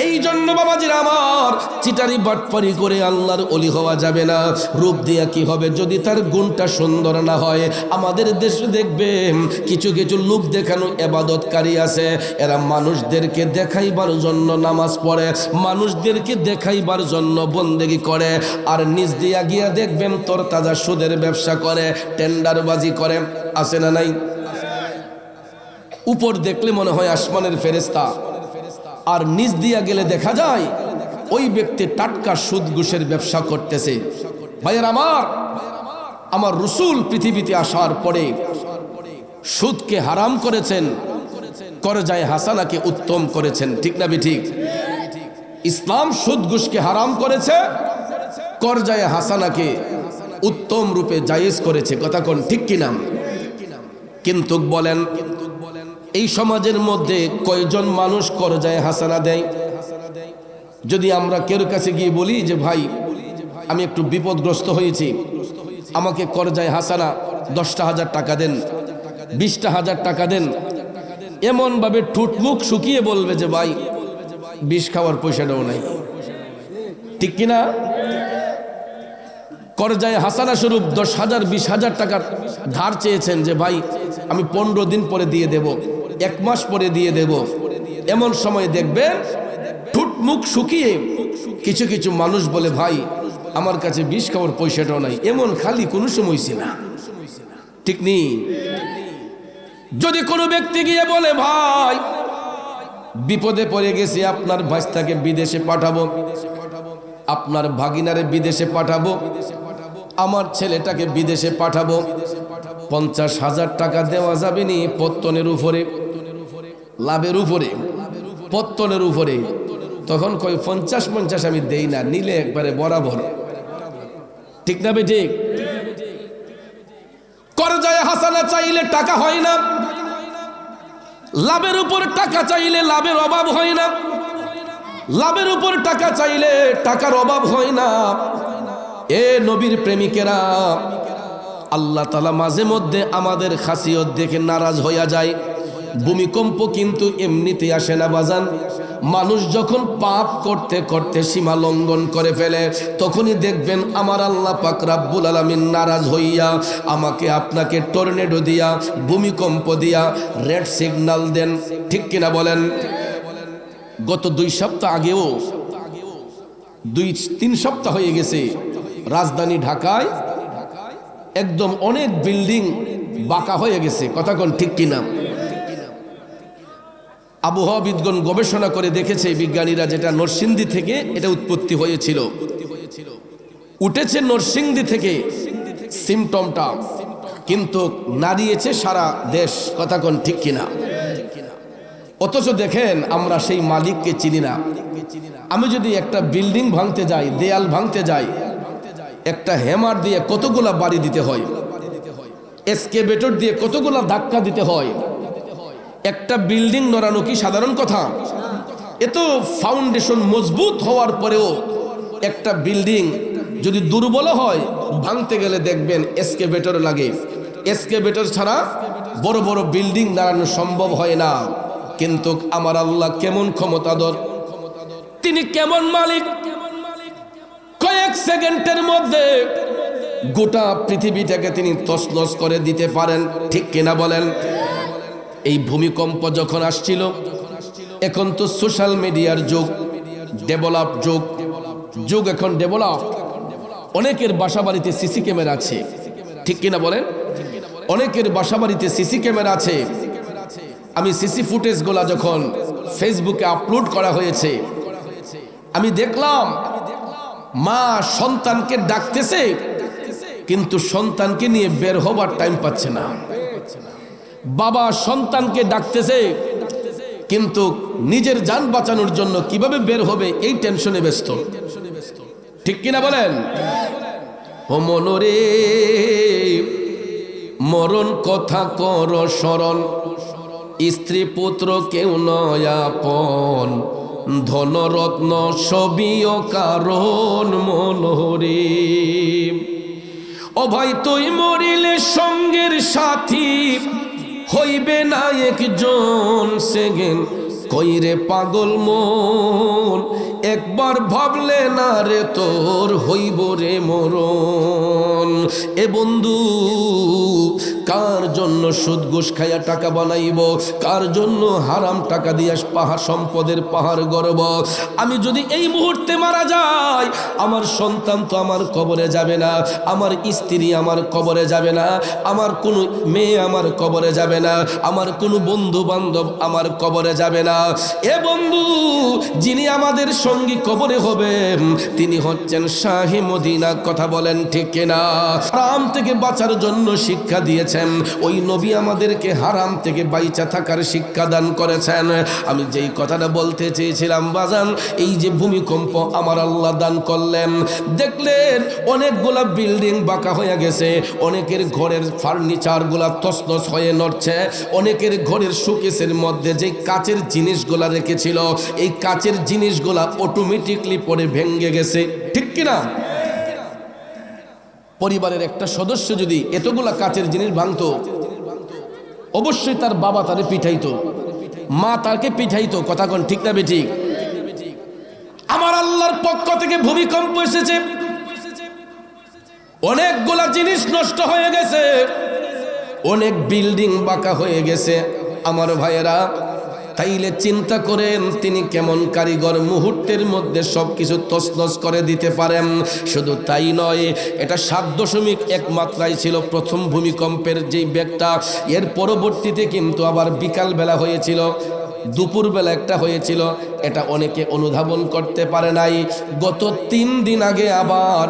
এই জন্য বাবাজিরা আমার, চিটারি বাটপারি করে আল্লাহর ওলি হওয়া যাবে না। রূপ দিয়া কি হবে যদি তার গুণটা সুন্দর না হয়? আমাদের দেশে দেখবেন কিছু কিছু লোক দেখানো ইবাদতকারী আছে, এরা মানুষদেরকে দেখাইবার জন্য নামাজ পড়ে, মানুষদেরকে দেখাইবার জন্য বন্দেগি করে, আর নিজ দিয়া গিয়া দেখবেন তরতাজা সুদের ব্যবসা করে, টেন্ডারবাজি করে। আছে না নাই? উপর দেখলে মনে হয় আসমানের ফেরেশতা, আর নিচ দিয়া গেলে দেখা যায় ওই ব্যক্তি টাটকা সুদ ঘুষের ব্যবসা করতেছে। ভাইয়ের আমার রাসূল পৃথিবীতে আসার পরে সুদকে হারাম করেছেন, করজায়ে হাসানাকে উত্তম করেছেন। ঠিক না ঠিক? ইসলাম সুদ ঘুষকে হারাম করেছে, করজায়ে হাসানাকে উত্তম রূপে জায়েজ করেছে। কথা কোন ঠিক কিনা? কিন্তু বলেন, এই সমাজের মধ্যে কয়জন মানুষ করজায়ে হাসানা দেয়? যদি আমরা কেউ কাছে গিয়ে বলি যে ভাই আমি একটু বিপদগ্রস্ত হয়েছি, আমাকে করজায়ে হাসানা 10,000 টাকা দেন, 20,000 টাকা দেন, এমন ভাবে ঠুট মুখ শুকিয়ে বলবে যে ভাই বিষ খাওয়ার পয়সাটাও নাই। ঠিক কিনা? করজায়ে হাসানা স্বরূপ 10,000 20,000 টাকার ধার চেয়েছেন যে ভাই আমি 15 দিন পরে দিয়ে দেব, 1 মাস পরে দিয়ে দেব। এমন সময় দেখবেন ঠুট মুখ শুকিয়ে কিছু কিছু মানুষ বলে ভাই আমার কাছে বিষ খাওয়ার পয়সাটাও নাই। এমন খালি কোনো সময় ছিল না। ঠিক নেই? যদি কোনো ব্যক্তি গিয়ে বলে ভাই বিপদে পড়ে গেছি, আপনার ভাইস্তাকে বিদেশে পাঠাবো, আপনার ভাগিনারে বিদেশে পাঠাবো, আমার ছেলেটাকে বিদেশে পাঠাবো, 50,000 টাকা দেওয়া যাবে নি পত্তনের উপরে, লাভের উপরে, পত্তনের উপরে? তখন কই 50 আমি দেই না, নিলে একবারে বরাবর। ঠিক না বেঠিক? করজায়ে হাসানা চাইলে টাকা হয় না, লাভের উপর টাকা চাইলে লাভের অভাব হয় না, লাভের উপর টাকা চাইলে টাকার অভাব হয় না। এ নবীর প্রেমিকেরা, আল্লাহ তাআলা মাঝে মধ্যে আমাদের খাসিয়ত দেখে নারাজ হইয়া যায়। ভূমিকম্প কিন্তু এমনিতে আসে না বাজান। মানুষ যখন পাপ করতে করতে সীমা লঙ্ঘন করে ফেলে, তখনই দেখবেন আমার আল্লাহ পাক রাব্বুল আলামিন নারাজ হইয়া আমাকে আপনাকে টর্নেডো দিয়া, ভূমিকম্প দিয়া রেড সিগন্যাল দেন। ঠিক কিনা বলেন? গত 2 সপ্তাহ আগেও, 2-3 সপ্তাহ হয়ে গেছে, রাজধানী ঢাকায় একদম অনেক বিল্ডিং বাঁকা হয়ে গেছে। কথা কোন ঠিক কিনা? আবহাওয়াবিদগণ গবেষণা করে দেখেছে বিজ্ঞানীরা, যেটা নরসিংদী থেকে এটা উৎপত্তি হয়েছিল, উঠেছে নরসিংদী থেকে সিমটমটা, কিন্তু নাড়িয়েছে সারা দেশ। কথা কোন ঠিক কিনা? অথচ দেখেন আমরা সেই মালিককে চিনি না। আমি যদি একটা বিল্ডিং ভাঙতে যাই, দেয়াল ভাঙতে যাই, একটা হ্যামার দিয়ে কতগুলা বাড়ি দিতে হয়, এসকেভেটর দিয়ে কতগুলা ধাক্কা দিতে হয়। একটা বিল্ডিং নড়ানো কি সাধারণ কথা? এত ফাউন্ডেশন মজবুত হওয়ার পরেও একটা বিল্ডিং যদি দুর্বল হয়, ভাঙতে গেলে দেখবেন এসকেভেটর লাগে। এসকেভেটর ছাড়া বড় বড় বিল্ডিং নাড়ানো সম্ভব হয় না। কিন্তু আমার আল্লাহ কেমন ক্ষমতাধর, তিনি কেমন মালিক, কয়েক সেকেন্ডের মধ্যে গোটা পৃথিবীটাকে তিনি তছনছ করে দিতে পারেন। ঠিক কিনা বলেন? এই ভূমিকম্প যখন আসছিল, এখন তো সোশ্যাল মিডিয়ার যুগ, ডেভেলপ যুগ এখন ডেভেলপ। অনেকের বাসা বাড়িতে সিসি ক্যামেরা আছে। ঠিক কিনা বলেন? অনেকের বাসা বাড়িতে সিসি ক্যামেরা আছে। আমি সিসি ফুটেজগুলা যখন ফেসবুকে আপলোড করা হয়েছে, আমি দেখলাম মা সন্তানকে ডাকতেছে, কিন্তু সন্তানকে নিয়ে বের হবার টাইম পাচ্ছে না। বাবা সন্তানকে ডাকতেছে, কিন্তু নিজের জান বাঁচানোর জন্য কিভাবে বের হবে এই টেনশনে ব্যস্ত। ঠিক কিনা বলেন? ও মনরে মরণ কথা কর স্মরণ, স্ত্রী পুত্র কেউ নয় আপন, ধনরত্ন সবিও কারণ মনরে। ও ভাই তুই মরিলে সঙ্গের সাথী হইবে না একজন সেকেন্ড, কইরে পাগল মন একবার ভাবলে না রে তোর হইব রে মরণ। এ বন্ধু কার জন্য সুদ ঘুষ খাইয়া টাকা বানাইব, কার জন্য হারাম টাকা দিয়া পাহাড় সম্পদের পাহাড় গড়ব? আমি যদি এই মুহূর্তে মারা যাই, আমার সন্তান তো আমার কবরে যাবে না, আমার স্ত্রী আমার কবরে যাবে না, আমার কোনো মেয়ে আমার কবরে যাবে না, আমার কোনো বন্ধু বান্ধব আমার কবরে যাবে না। এ বন্ধু, যিনি আমাদের সঙ্গী কবরে হবেন তিনি হচ্ছেন শাহে মদিনা। কথা বলেন ঠিক কিনা? হারাম থেকে বাঁচার জন্য শিক্ষা দিয়েছেন, ওই নবী আমাদেরকে হারাম থেকে বাইচা থাকার শিক্ষা দান করেছেন। আমি যেই কথাটা বলতে চেয়েছিলাম বাজান, এই যে ভূমিকম্প আমার আল্লাহ দান করলেন, দেখলেন অনেকগুলা বিল্ডিং বাঁকা হয়ে গেছে, অনেকের ঘরের ফার্নিচার গুলা তছনছ হয়ে নড়ছে, অনেকের ঘরের শোকেসের মধ্যে যে কাচের জিনিসগুলা রেখেছিল এই কাচের জিনিসগুলা অটোমেটিকলি পরে ভেঙে গেছে। ঠিক কিনা? পরিবারের একটা সদস্য যদি এতগুলা কাচের জিনিস ভাঙতো, অবশ্যই তার বাবা তারে পিঠাইতো, মা তাকে পিঠাইতো। কথা কোন ঠিক না বেঠিক? আমার আল্লাহর পক্ষ থেকে ভূমিকম্প এসেছে, অনেকগুলা জিনিস নষ্ট হয়ে গেছে, অনেক বিল্ডিং বাঁকা হয়ে গেছে। আমার ভাইয়েরা, তাইলে চিন্তা করেন তিনি কেমন কারিগর, মুহূর্তের মধ্যে সবকিছু তছনছ করে দিতে পারেন। শুধু তাই নয়, এটা 7.1 মাত্রায় ছিল প্রথম ভূমিকম্পের যেই বেগটা। এর পরবর্তীতে কিন্তু আবার বিকাল বেলা হয়েছিল, দুপুর বেলা একটা হয়েছিল, এটা অনেকে অনুধাবন করতে পারে নাই। গত 3 দিন আগে আবার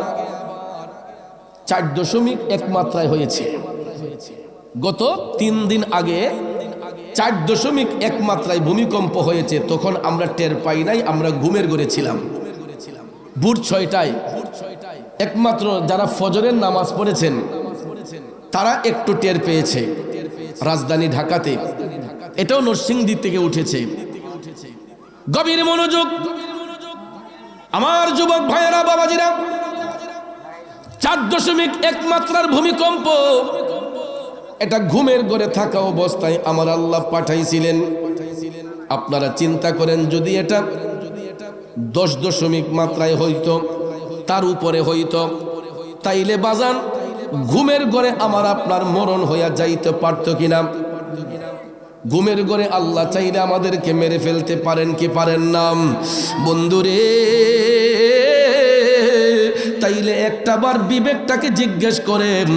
4.1 মাত্রায় হয়েছে। গত 3 দিন আগে 4.1 মাত্রায় ভূমিকম্প হয়েছে। তখন আমরা টের পাই নাই, আমরা ঘুমের ঘরে ছিলাম। ভোর 6টায় একমাত্র যারা ফজরের নামাজ পড়েছেন তারা একটু টের পেয়েছে। রাজধানী ঢাকাতে, এটাও নরসিংদী থেকে উঠেছে। গভীর মনোযোগ আমার যুবক ভাইয়েরা, বাবাজিরা, 4.1 মাত্রার ভূমিকম্প, এটা ঘুমের ঘরে থাকা অবস্থায় আমার আল্লাহ পাঠাইছিলেন। আপনারা চিন্তা করেন যদি এটা 10 মাত্রায় হইতো, তার উপরে হইতো, তাইলে বাজান ঘুমের ঘরে আমার আপনার মরণ হইয়া যাইতে পারত কিনা? ঘুমের ঘরে আল্লাহ চাইলে আমাদেরকে মেরে ফেলতে পারেন কি পারেন না? বন্ধুরে, তাইলে একটাবার বিবেকটাকে জিজ্ঞেস করেন,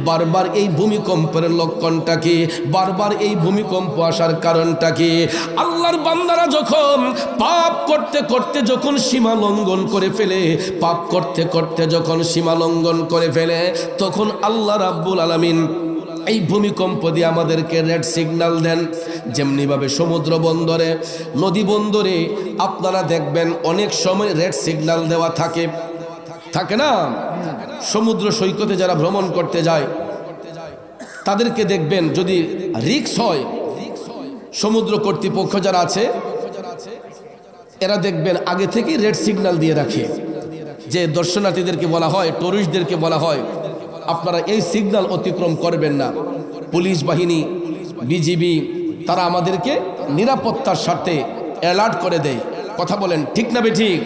বারবার এই ভূমিকম্পের লক্ষণটা কি? বারবার এই ভূমিকম্প আসার কারণটা কি? আল্লাহর বান্দারা যখন পাপ করতে করতে যখন সীমা লঙ্ঘন করে ফেলে, পাপ করতে করতে যখন সীমা লঙ্ঘন করে ফেলে, তখন আল্লাহ রাব্বুল আলামিন এই ভূমিকম্প দিয়ে আমাদেরকে রেড সিগন্যাল দেন। যেমনিভাবে সমুদ্র বন্দরে, নদী বন্দরে আপনারা দেখবেন অনেক সময় রেড সিগন্যাল দেওয়া থাকে, থাকে না? সমুদ্র সৈকতে যারা ভ্রমণ করতে যায় তাদেরকে দেখবেন যদি রিস্ক হয়, সমুদ্র কর্তৃপক্ষ যারা আছে এরা দেখবেন আগে থেকেই রেড সিগন্যাল দিয়ে রাখে, যে দর্শনার্থীদেরকে বলা হয়, টুরিস্টদেরকে বলা হয় আপনারা এই সিগন্যাল অতিক্রম করবেন না। পুলিশ বাহিনী, বিজিবি তারা আমাদেরকে নিরাপত্তার স্বার্থে অ্যালার্ট করে দেয়। কথা বলেন ঠিক না বেঠিক?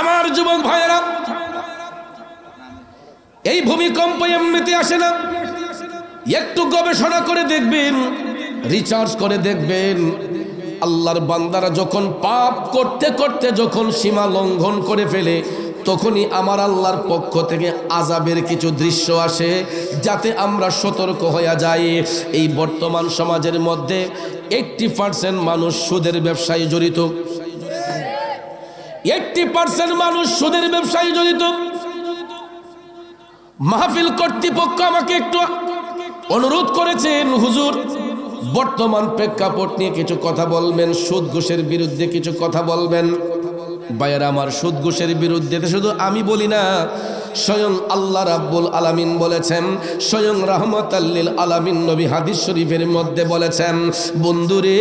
আমার যুবক ভাইয়েরা, এই ভূমিকম্প এমনিতে আসে না, একটু গবেষণা করে দেখবেন, রিসার্চ করে দেখবেন, আল্লাহর বান্দারা যখন পাপ করতে করতে যখন সীমা লঙ্ঘন করে ফেলে, তখনই আমার আল্লাহর পক্ষ থেকে আযাবের কিছু দৃশ্য আসে, যাতে আমরা সতর্ক হয়ে যাই। এই বর্তমান সমাজের মধ্যে 80% মানুষ সুদের ব্যবসায় জড়িত। 80% মানুষ সুদের ব্যবসায় জড়িত। মাহফিল কর্তৃপক্ষ আমাকে একটু অনুরোধ করেছেন, হুজুর বর্তমান প্রেক্ষাপট নিয়ে কিছু কথা বলবেন, সুদ ঘুষের বিরুদ্ধে কিছু কথা বলবেন। ভাইয়েরা আমার, সুদ ঘুষের বিরুদ্ধে শুধু আমি বলি না, স্বয়ং আল্লাহ রাব্বুল আলামিন বলেছেন, স্বয়ং রাহমাতাল লিল আলামিন নবী হাদিস শরীফের মধ্যে বলেছেন, বন্ধুরে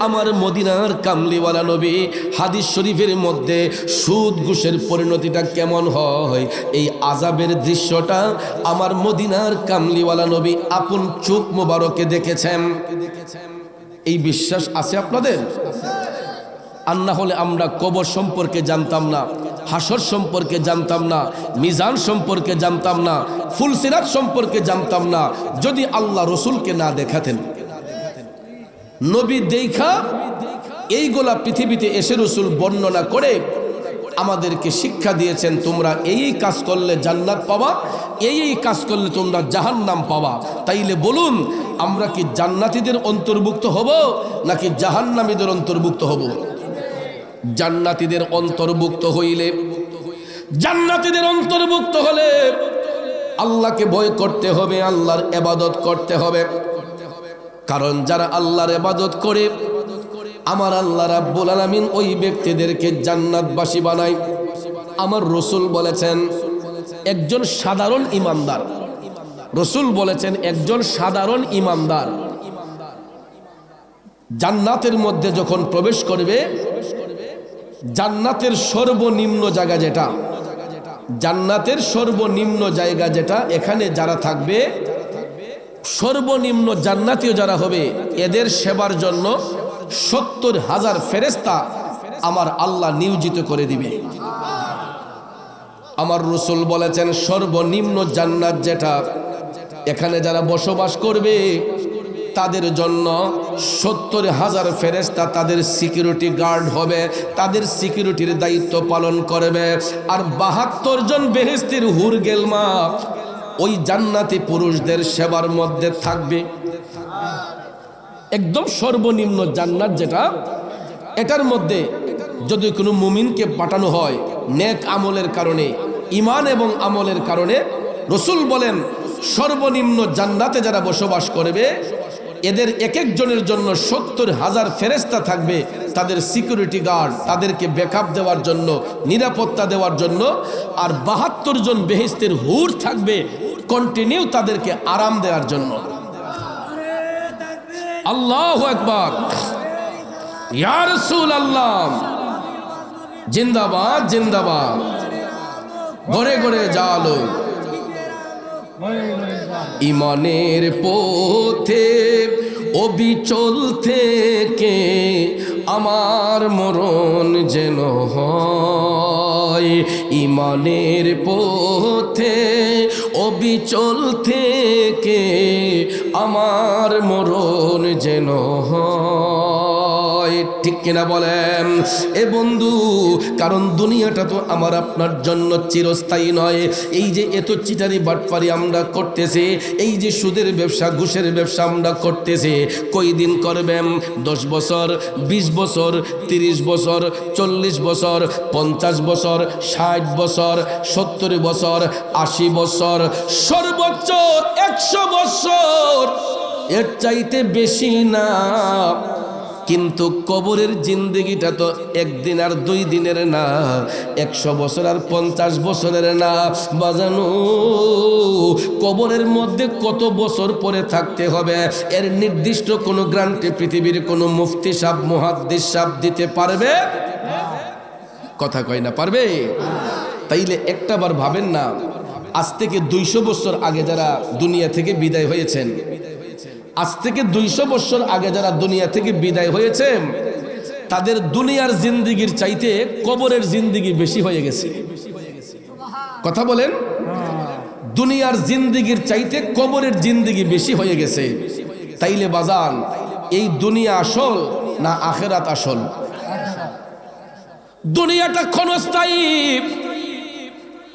আমার মদিনার কামলিওয়ালা নবী হাদিস শরীফের মধ্যে সুদ ঘুষের পরিণতিটা কেমন হয়, এই আযাবের দৃশ্যটা আমার মদিনার কামলিওয়ালা নবী আপন চোখ মোবারকে দেখেছেন। এই বিশ্বাস আছে আপনাদের? আর না হলে আমরা কবর সম্পর্কে জানতাম না, হাসর সম্পর্কে জানতাম না, মিজান সম্পর্কে জানতাম না, ফুলসিরাত সম্পর্কে জানতাম না, যদি আল্লাহ রসুলকে না দেখাতেন। নবী দেখা এইগুলা পৃথিবীতে এসে রসুল বর্ণনা করে আমাদেরকে শিক্ষা দিয়েছেন, তোমরা এই কাজ করলে জান্নাত পাবা, এই কাজ করলে তোমরা জাহান্নাম পাবা। তাইলে বলুন, আমরা কি জান্নাতীদের অন্তর্ভুক্ত হব নাকি জাহান্নামীদের অন্তর্ভুক্ত হব? জান্নাতীদের অন্তর্ভুক্ত হইলে, জান্নাতীদের অন্তর্ভুক্ত হলে আল্লাহকে ভয় করতে হবে, আল্লাহর ইবাদত করতে হবে। কারণ যারা আল্লাহর ইবাদত করে আমার আল্লাহ রাব্বুল আলামিন ওই ব্যক্তিদেরকে জান্নাতবাসী বানায়। আমার রসুল বলেছেন একজন সাধারণ ইমানদার, রসুল বলেছেন একজন সাধারণ ইমানদার জান্নাতের মধ্যে যখন প্রবেশ করবে, জান্নাতের সর্বনিম্ন জায়গা যেটা, জান্নাতের সর্বনিম্ন জায়গা যেটা, এখানে যারা থাকবে সর্বনিম্ন জান্নাতীয় যারা হবে, এদের সেবার জন্য 70,000 ফেরেশতা আমার আল্লাহ নিয়োজিত করে দিবে। আমার রসুল বলেছেন সর্বনিম্ন জান্নাত যেটা, এখানে যারা বসবাস করবে তাদের জন্য 70,000 ফেরেশতা তাদের সিকিউরিটি গার্ড হবে, তাদের সিকিউরিটির দায়িত্ব পালন করবে। আর 72 জন বেহেশতের হুর গেলমা ওই জান্নাতি পুরুষদের সেবার মধ্যে থাকবে। একদম সর্বনিম্ন জান্নাত যেটা, এটার মধ্যে যদি কোনো মুমিনকে পাঠানো হয় নেক আমলের কারণে, ঈমান এবং আমলের কারণে, রসুল বলেন সর্বনিম্ন জান্নাতে যারা বসবাস করবে এদের এক একজনের জন্য 70,000 ফেরেশতা থাকবে, তাদের সিকিউরিটি গার্ড, তাদেরকে ব্যাকআপ দেওয়ার জন্য, নিরাপত্তা দেওয়ার জন্য। আর 72 জন বেহেশতের হুর থাকবে কন্টিনিউ তাদেরকে আরাম দেওয়ার জন্য। আল্লাহু আকবার, ইয়া রাসূলুল্লাহ, জিন্দাবাদ জিন্দাবাদ, ঘরে ঘরে জালো। ইমানের পথে অবিচল থেকে আমার মরণ যেন হয়, ইমানের পথে অবিচল থেকে আমার মরণ যেন হয়। ঠিক কিনা বলেন এ বন্ধু? কারণ দুনিয়াটা তো আমার আপনার জন্য চিরস্থায়ী নয়। এই যে এত চিটারি বাটপারি আমরা করতেছি, এই যে সুদের ব্যবসা, ঘুষের ব্যবসা আমরা করতেছি, কয়দিন করবেন? 10 বছর, 20 বছর, 30 বছর, 40 বছর, 50 বছর, 60 বছর, 70 বছর, 80 বছর, সর্বোচ্চ 100 বছর, এর চাইতে বেশি না। কিন্তু কবরের জিন্দেগিটা তো একদিন আর 2 দিনের না, 100 বছর আর 50 বছরের না। বাজানো কবরের মধ্যে কত বছর পরে থাকতে হবে এর নির্দিষ্ট কোনো গ্যারান্টি পৃথিবীর কোনো মুফতি সাহেব, মুহাদ্দিস সাহেব দিতে পারবে? কথা কয় না, পারবে? তাইলে একটাবার ভাবেন না, আজ থেকে 200 বছর আগে যারা দুনিয়া থেকে বিদায় হয়েছেন, আজ থেকে 200 বছর আগে যারা দুনিয়া থেকে বিদায় হয়েছে, তাদের দুনিয়ার জিন্দিগির চাইতে কবরের জিন্দিগি বেশি হয়ে গেছে। কথা বলেন, দুনিয়ার জিন্দিগির চাইতে কবরের জিন্দিগি বেশি হয়ে গেছে। তাইলে বাজান, এই দুনিয়া আসল না আখেরাত আসল? দুনিয়াটা ক্ষণস্থায়ী,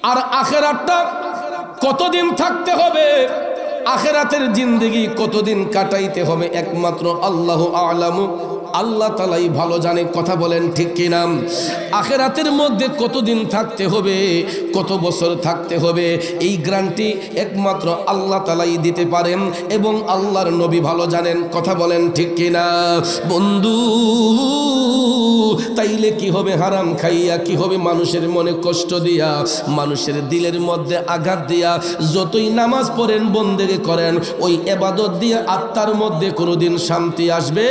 আর আখেরাতটা কতদিন থাকতে হবে, আখেরাতের জিন্দেগি কতদিন কাটাইতে হবে একমাত্র আল্লাহু আ'লামু। আল্লাহ তাআলাই ভালো জানে। কথা বলেন ঠিক কিনা? আখিরাতের মধ্যে কতদিন থাকতে হবে, কত বছর থাকতে হবে, এই গ্যারান্টি একমাত্র আল্লাহ তাআলাই দিতে পারেন এবং আল্লাহর নবী ভালো জানেন। কথা বলেন ঠিক কিনা? বন্ধু, তাইলে কি হবে? হারাম খাইয়া কি হবে? মানুষের মনে কষ্ট দিয়া, মানুষের দিলের মধ্যে আঘাত দিয়া যতই নামাজ পড়েন, বন্দেগি করেন, ওই ইবাদত দিয়ে আত্মার মধ্যে কোনোদিন শান্তি আসবে?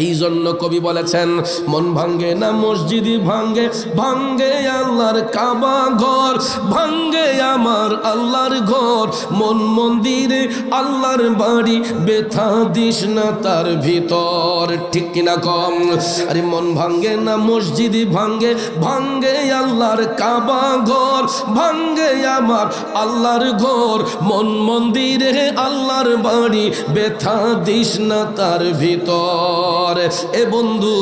এই জন্য কবি বলেছেন, মন ভাঙ্গে না মসজিদই ভাঙ্গে, ভাঙ্গে আল্লাহর কাবা ঘর, ভাঙ্গে আমার আল্লাহর ঘর, মন মন্দিরে আল্লাহর বাড়ি, ব্যথা দিস না তার ভিতর। ঠিক কিনা কম? আরে মন ভাঙ্গে না মসজিদই ভাঙ্গে, ভাঙ্গে আল্লাহর কাবা ঘর, ভাঙ্গে আমার আল্লাহর ঘর, মন মন্দিরে আল্লাহর বাড়ি, ব্যথা দিস না তার ভিতর। এ বন্ধু,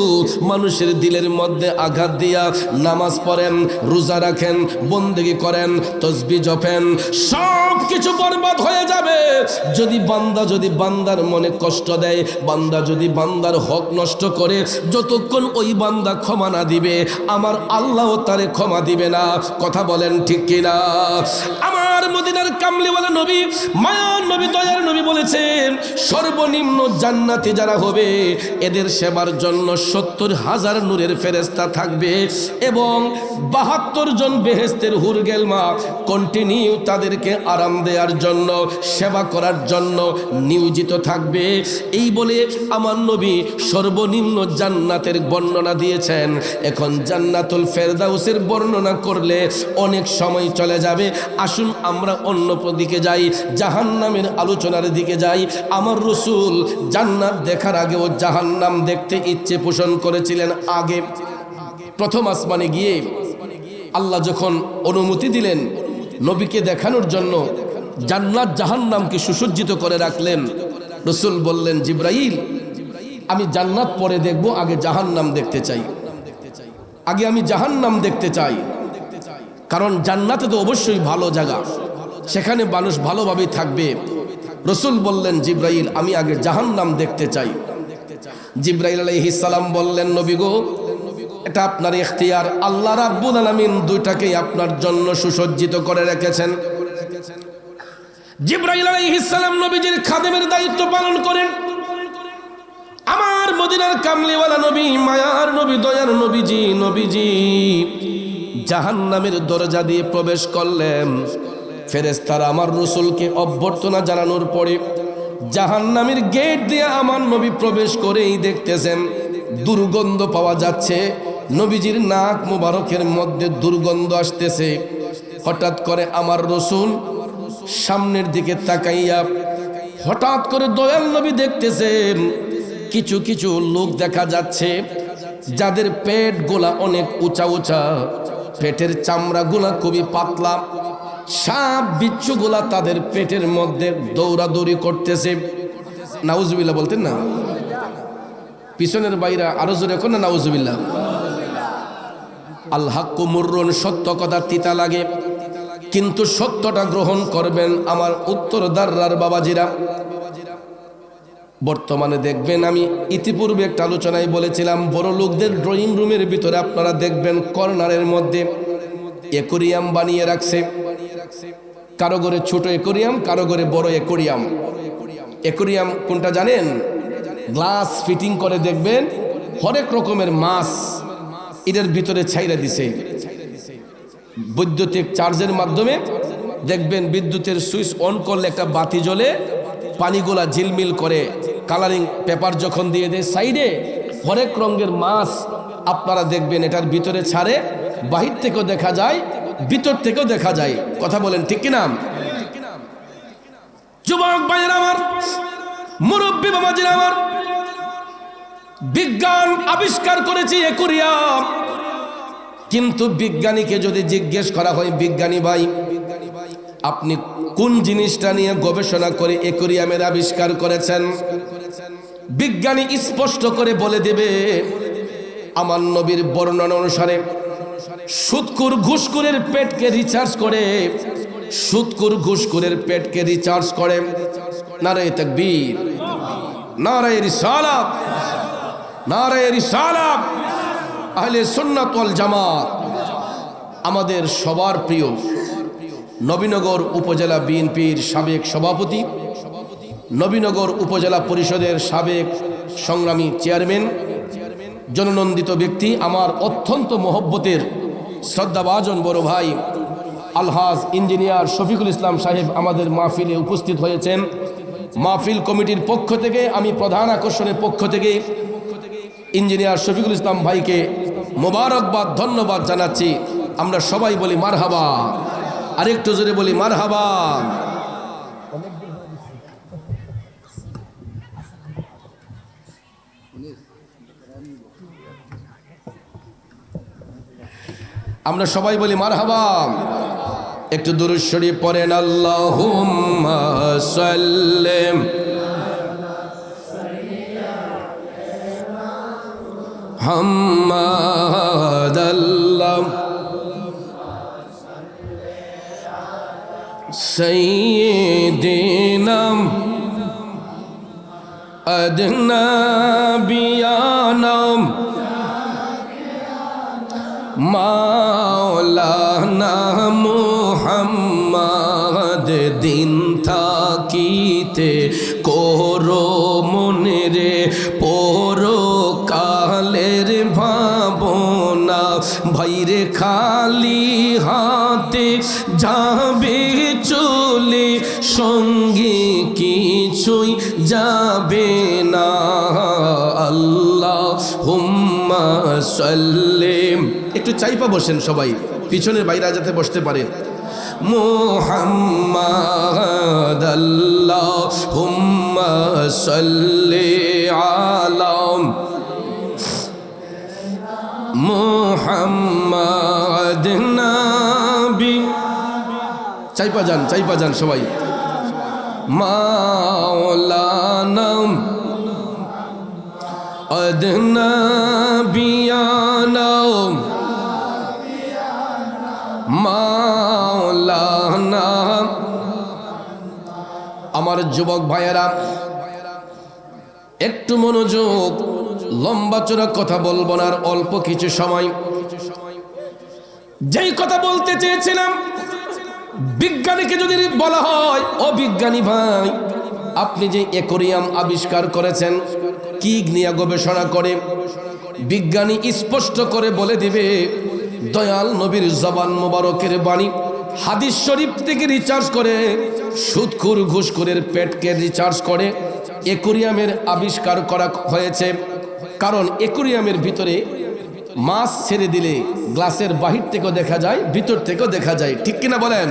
মানুষের দিলের মধ্যে আঘাত দিয়া নামাজ পড়েন, রোজা রাখেন, বন্দেগি করেন, তাসবিহ জপেন, সব কিছু বরবাদ হয়ে যাবে যদি বান্দার মনে কষ্ট দেয়, বান্দা যদি বান্দার হক নষ্ট করে, যতক্ষণ ওই বান্দা ক্ষমা না দিবে, আমার আল্লাহও তারে ক্ষমা দিবে না। কথা বলেন ঠিক কিনা? আমার মদিনার কামলিওয়ালা নবী, মায়ার নবী, দয়ার নবী বলেছেন, সর্বনিম্ন জান্নাতি যারা হবে, এদের সেবার জন্য 70,000 নূরের ফেরেশতা থাকবে এবং 72 জন বেহেশতের হুর গেলমা কন্টিনিউ তাদেরকে আরাম দেওয়ার জন্য, সেবা করার জন্য নিয়োজিত থাকবে। এই বলে আমার নবী সর্বনিম্ন জান্নাতের বর্ণনা দিয়েছেন। এখন জান্নাতুল ফেরদাউসের বর্ণনা করলে অনেক সময় চলে যাবে। আসুন আমরা অন্য দিকে যাই, জাহান্নামের আলোচনার দিকে যাই। আমার রাসূল জান্নাত দেখার আগেও জাহান্নাম দেখতে ইচ্ছে পোষণ করেছিলেন। আগে প্রথম আসমানে গিয়ে আল্লাহ যখন অনুমতি দিলেন নবীকে দেখানোর জন্য, জান্নাত জাহান্নামকে সুসজ্জিত করে রাখলেন, রাসূল বললেন, জিবরাইল, আমি জান্নাত পরে দেখব, আগে জাহান্নাম দেখতে চাই, আগে আমি জাহান্নাম দেখতে চাই। কারণ জান্নাতে তো অবশ্যই ভালো জায়গা, সেখানে মানুষ ভালোভাবেই থাকবে। রাসূল বললেন, জিবরাইল, আমি আগে জাহান্নাম দেখতে চাই। জিবরাইল আলাইহিস সালাম বললেন, নবী গো, এটা আপনার ইখতিয়ার, আল্লাহ রাব্বুল আলামিন দুইটাকেই আপনার জন্য সুসজ্জিত করে রেখেছেন। জিবরাইল আলাইহিস সালাম নবীজির খাদেমের দায়িত্ব পালন করেন। আমার মদিনার কামলিওয়ালা নবী, মায়ার নবী, দয়ার নবীজি জাহান্নামের দরজা দিয়ে প্রবেশ করলেন। ফেরেশতারা আমার রাসূলকে অভ্যর্থনা জানানোর পরে জাহান্নামের গেট দিয়ে আমার নবী প্রবেশ করেই দেখতেছেন দুর্গন্ধ পাওয়া যাচ্ছে, নবীজির নাক মুবারকের মধ্যে দুর্গন্ধ আসতেছে। হঠাৎ করে আমার রাসূল সামনের দিকে তাকাইয়া হঠাৎ করে দয়াল নবী দেখতেছেন কিছু কিছু লোক দেখা যাচ্ছে যাদের পেট গোলা অনেক উঁচা উঁচা, পেটের চামড়া গুলা খুবই পাতলা, সাপ বিচ্ছুগুলা তাদের পেটের মধ্যে দৌড়াদৌড়ি করতেছে। নাউজুবিল্লাহ বলতেন না? পিছনের বাইরা আরো জোরে এখন না, নাউজুবিল্লাহ। আল হাক্কু মুররুন, সত্য কথা তিতা লাগে, কিন্তু সত্যটা গ্রহণ করবেন আমার উত্তর দাররার বাবাজিরা। বর্তমানে দেখবেন, আমি ইতিপূর্বে একটা আলোচনায় বলেছিলাম, বড় লোকদের ড্রয়িং রুমের ভিতরে আপনারা দেখবেন কর্নারের মধ্যে অ্যাকোরিয়াম বানিয়ে রাখছে। কারো ঘরে ছোট অ্যাকোরিয়াম, কারো ঘরে বড় অ্যাকোরিয়াম। অ্যাকোরিয়াম কোনটা জানেন? গ্লাস ফিটিং করে দেখবেন হরেক রকমের মাছ এটার ভিতরে ছাইরা দিছে। বৈদ্যুতিক চার্জের মাধ্যমে দেখবেন বিদ্যুতের সুইচ অন করলে একটা বাতি জ্বলে, পানিগুলা ঝিলমিল করে, কালারিং পেপার যখন দিয়ে দেয় সাইডে, হরেক রঙের মাছ আপনারা দেখবেন এটার ভিতরে ছাড়ে। বাহির থেকেও দেখা যায়, ভিতর থেকেও দেখা যায়। কথা বলেন ঠিক কিনা? যুবক ভাইয়েরা আমার, মুরব্বী বাবাজিরা আমার, বিজ্ঞান আবিষ্কার করেছে অ্যাকোরিয়াম, কিন্তু বিজ্ঞানীকে যদি জিজ্ঞেস করা হয়, বিজ্ঞানী ভাই আপনি কোন জিনিসটা নিয়ে গবেষণা করে অ্যাকোরিয়ামের আবিষ্কার করেছেন, বিজ্ঞানী স্পষ্ট করে বলে দেবে, আমার নবীর বর্ণনা অনুসারে সুদখোর ঘুষখোরের পেটকে রিচার্জ করে, সুদখোর ঘুষখোরের পেটকে রিচার্জ করে। নারে তাকবীর, নারে রিসালাত। নারে রিসালাত, আহলে সুন্নাত ওয়াল জামাত। আমাদের সবার প্রিয় নবীনগর উপজেলা বিএনপির সাবেক সভাপতি, নবীনগর উপজেলা পরিষদের সাবেক সংগ্রামী চেয়ারম্যান, জননন্দিত ব্যক্তি, আমার অত্যন্ত মহব্বতের শ্রদ্ধাভাজন বড় ভাই আলহাজ ইঞ্জিনিয়ার শফিকুল ইসলাম সাহেব আমাদের মাহফিলে উপস্থিত হয়েছেন। মাহফিল কমিটির পক্ষ থেকে, আমি প্রধান আকর্ষণের পক্ষ থেকে ইঞ্জিনিয়ার শফিকুল ইসলাম ভাইকে মোবারকবাদ, ধন্যবাদ জানাচ্ছি। আমরা সবাই বলি মারহাবা, আরেকটু জোরে বলি মারহাবা। আমরা সবাই বলি মারহাবা। একটু দুরূদ শরীফ পড়েন, আল্লাহুম্মা সাল্লি হাম্মাদ আল্লাহ সাইয়্যিদিনা আদনাবিয়ানা মাওলানা মুহাম্মদ দিন থাকিতে করো মনে রে পরো কালের ভাবনা, ভাইরে খালি হাতে যাবে চলে, সঙ্গে কিছুই যাবে না। আল্লাহুম্মা সাল্লি, একটু চাইপা বসেন সবাই, পিছনের বাইরে যাতে বসতে পারেন। মুহাম্মদ আল্লাহুম্মা সাল্লি আলা মুহাম্মদ নবী, চাইপা যান সবাই। মাওলানা আদনাবিয়ানা মাওলানা। আমার যুবক ভাইয়েরা একটু মনোযোগ, লম্বা চড়া কথা বলবো না, আর অল্প কিছু সময়। যেই কথা বলতে চেয়েছিলাম, বিজ্ঞানীকে যদি বলা হয় ও বিজ্ঞানী ভাই, আপনি যে অ্যাকোয়ারিয়াম আবিষ্কার করেছেন, কি নিয়ে গবেষণা করে? বিজ্ঞানী স্পষ্ট করে বলে দিবে, দয়াল নবীর জবান মোবারকের বাণী, হাদিস শরীফ থেকে রিসার্চ করে, সুদখোর ঘুষখোরের পেটকে রিসার্চ করে অ্যাকোয়ারিয়ামের আবিষ্কার করা হয়েছে। কারণ অ্যাকোয়ারিয়ামের ভিতরে মাছ ছেড়ে দিলে গ্লাসের বাহির থেকেও দেখা যায়, ভিতর থেকেও দেখা যায়, ঠিক কিনা বলেন?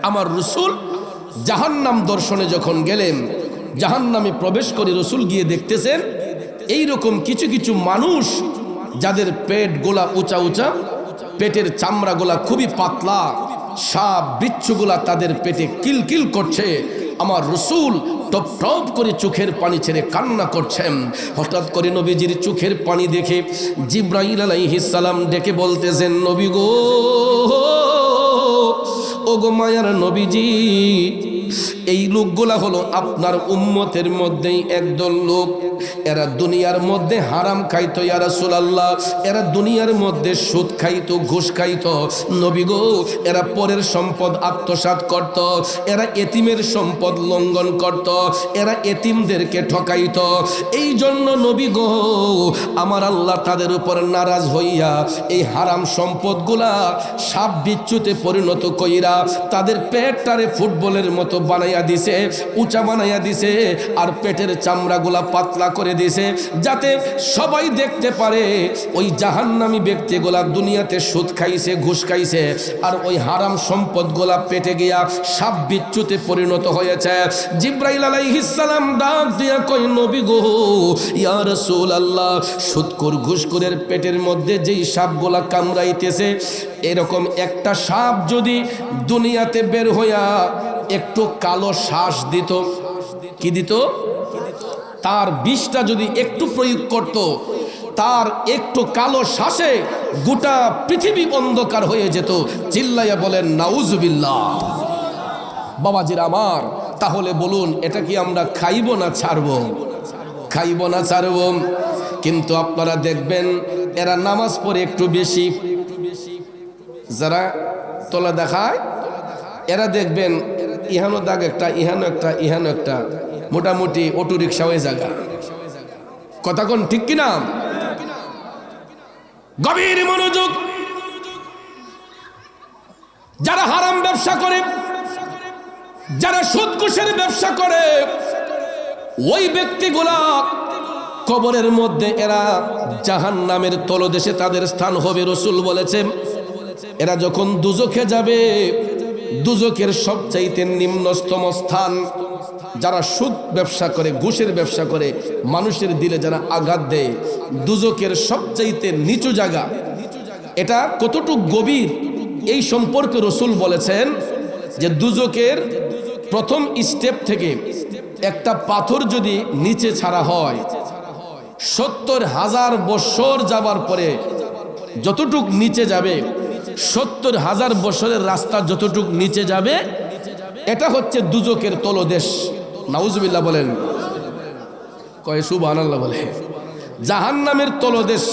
আমার রসুল জাহান্নাম দর্শনে যখন গেলেন, জাহান্নামে প্রবেশ করে রসুল গিয়ে দেখতেছেন এইরকম কিছু কিছু মানুষ যাদের পেট গোলা উঁচা উঁচা, পেটের চামড়া গোলা খুবই পাতলা, সাপ বিচ্ছুগুলা তাদের পেটে কিলকিল করছে। আমার রসুল টপ টপ করে চোখের পানি ছেড়ে কান্না করছেন। হঠাৎ করে নবীজির চোখের পানি দেখে জিব্রাইল আলাইহিস সালাম ডেকে বলতেছেন, নবী গো, ও গো মায়ার নবীজি, এই লোকগুলা হলো আপনার উম্মতের মধ্যেই একদল লোক, এরা দুনিয়ার মধ্যে হারাম খাইতো ইয়া রাসূলুল্লাহ, এরা দুনিয়ার মধ্যে সুদ খাইতো, ঘুষ খাইতো। নবী গো, এরা পরের সম্পদ আত্মসাৎ করত, এরা এতিমের সম্পদ লঙ্ঘন করত, এরা এতিমদেরকে ঠকাইতো। এই জন্য নবী গো, আমার আল্লাহ তাদের উপর নারাজ হইয়া এই হারাম সম্পদগুলা সাপ বিচ্ছুতে পরিণত কইরা তাদের পেটটারে ফুটবলের মতো বানাইয়া দিছে, উঁচা বানাইয়া দিছে, আর পেটের চামড়াগুলা পাতলা করে দিছে, যাতে সবাই দেখতে পারে ওই জাহান্নামী ব্যক্তিগুলা দুনিয়াতে সুদ খাইছে, ঘুষ খাইছে, আর ওই হারাম সম্পদগুলা পেটে গিয়া সাপ বিচ্ছুতে পরিণত হয়েছে। জিব্রাইল আলাইহিস সালাম ডাক দিয়া কই, নবী গো, ইয়া রাসূলুল্লাহ, সুদখোর ঘুষখোরের পেটের মধ্যে যেই সাপগুলা কামড়াইতেছে, এরকম একটা সাপ যদি দুনিয়াতে বের হইয়া একটু কালো শ্বাস দিত, কি দিত? তার বিষটা যদি একটু প্রয়োগ করত, তার একটু কালো শ্বাসে গোটা পৃথিবী অন্ধকার হয়ে যেত। চিল্লাইয়া বলেন নাউজুবিল্লাহ। বাবাজিরা আমার, তাহলে বলুন, এটা কি আমরা খাইব না ছাড়ব? খাইব না ছাড়ব? কিন্তু আপনারা দেখবেন এরা নামাজ পড়ে একটু বেশি। যারা তোলা দেখায় এরা দেখবেন ইহানো দাগ একটা, ইহানো একটা, ইহানো একটা, মোটামুটি অটো রিক্সা হয়ে জায়গা। কথা কোন ঠিক কিনা? গভীর মনোযোগ। যারা হারাম ব্যবসা করে, যারা সুদ ঘুষের ব্যবসা করে, ওই ব্যক্তিগুলা কবরের মধ্যে এরা জাহান্নামের তলদেশে তাদের স্থান হবে। রাসূল বলেছেন এরা যখন দুজখে যাবে, দুজখের সবচাইতে নিম্নতম স্থান। যারা সুদ ব্যবসা করে, ঘুষের ব্যবসা করে, মানুষের দিলে যারা আঘাত দেয়, দুজখের সবচাইতে নিচু জায়গা। এটা কতটুকু গভীর এই সম্পর্কে রাসূল বলেছেন যে দুজখের প্রথম স্টেপ থেকে একটা পাথর যদি নিচে ছাড়া হয়, ৭০,০০০ বছর যাবার পরে যতটুক নিচে যাবে, ৭০,০০০ বছরের রাস্তা যতটুক নিচে যাবে, এটা হচ্ছে দুজখের তলদেশ। নাউজুবিল্লাহ বলেন, কয় সুবহানাল্লাহ বলে। জাহান্নামের তলদেশ।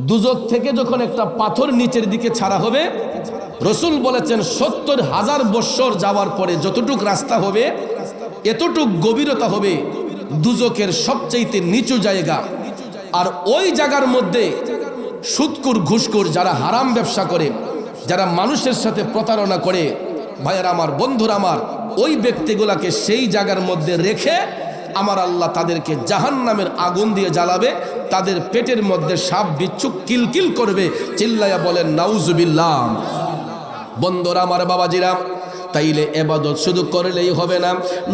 দুজখ থেকে যখন একটা পাথর নিচের দিকে ছাড়া হবে, রাসূল বলেছেন ৭০,০০০ বছর যাওয়ার পরে যতটুক রাস্তা হবে, এতটুক গভীরতা হবে দুজখের সবচাইতে নিচু জায়গা। আর ওই জায়গার মধ্যে সুদকুর, ঘুষখোর, যারা হারাম ব্যবসা করে, যারা মানুষের সাথে প্রতারণা করে, ভাইয়েরা আমার, বন্ধুরা আমার, ওই ব্যক্তিগুলাকে সেই জায়গার মধ্যে রেখে আমার আল্লাহ তাদেরকে জাহান্নামের আগুন দিয়ে জ্বালাবে। তাদের পেটের মধ্যে সাপ বিচ্ছু কিলকিল করবে। চিল্লায়া বলেন নাউজুবিল্লাহ। বন্ধুরা আমার, বাবাজিরা, তাইলে ইবাদত শুধু করলেই হবে না,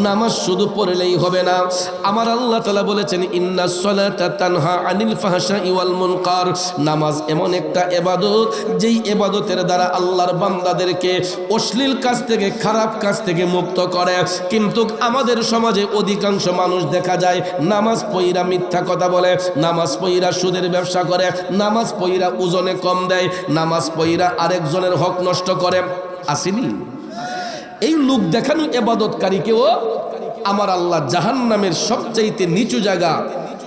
নামাজ শুধু পড়লেই হবে না। আমার আল্লাহ তাআলা বলেছেন ইন্নাস সালাতা তানহা আনিল ফাহশাই ওয়াল মুনকার। নামাজ এমন একটা ইবাদত যেই ইবাদতের দ্বারা আল্লাহর বান্দাদেরকে অশ্লীল কাজ থেকে, খারাপ কাজ থেকে মুক্ত করে। কিন্তু আমাদের সমাজে অধিকাংশ মানুষ দেখা যায় নামাজ পড়া মিথ্যা কথা বলে, নামাজ পড়া সুদের ব্যবসা করে, নামাজ পড়া ওজনে কম দেয়, নামাজ পড়া আরেকজনের হক নষ্ট করে। আসেনি? এই লোক দেখানো ইবাদতকারীকেও আমার আল্লাহ জাহান্নামের সবচাইতে নিচু জায়গা,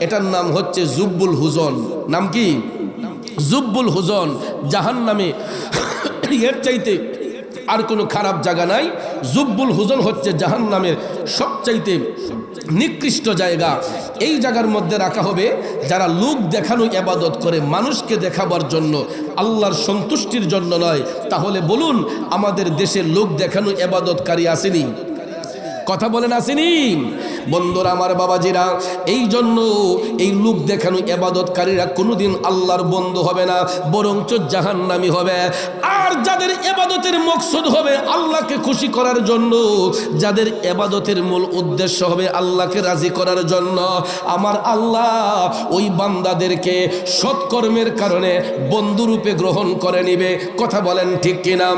এটার নাম হচ্ছে জুব্বুল হুজন। নাম কি? জুব্বুল হুজন। জাহান্নামে এর চাইতে আর কোনো খারাপ জায়গা নাই। জুব্বুল হুজন হচ্ছে জাহান্নামের সবচাইতে নিকৃষ্ট জায়গা। এই জায়গার মধ্যে রাখা হবে যারা লোক দেখানো ইবাদত করে, মানুষকে দেখাবার জন্য, আল্লাহর সন্তুষ্টির জন্য নয়। তাহলে বলুন, আমাদের দেশে লোক দেখানো ইবাদতকারী আসেনি? কথা বলেন আসেনি? বন্ধুরা আমার, বাবাজিরা, এই জন্য এই লোক দেখানো ইবাদতকারীরা কোনোদিন আল্লাহর বন্ধু হবে না, বরঞ্চ জাহান্নামী হবে। আর যাদের ইবাদতের মকসদ হবে আল্লাহকে খুশি করার জন্য, যাদের ইবাদতের মূল উদ্দেশ্য হবে আল্লাহকে রাজি করার জন্য, আমার আল্লাহ ওই বান্দাদেরকে সৎকর্মের কারণে বন্ধুরূপে গ্রহণ করে নিবে। কথা বলেন ঠিক কিনা?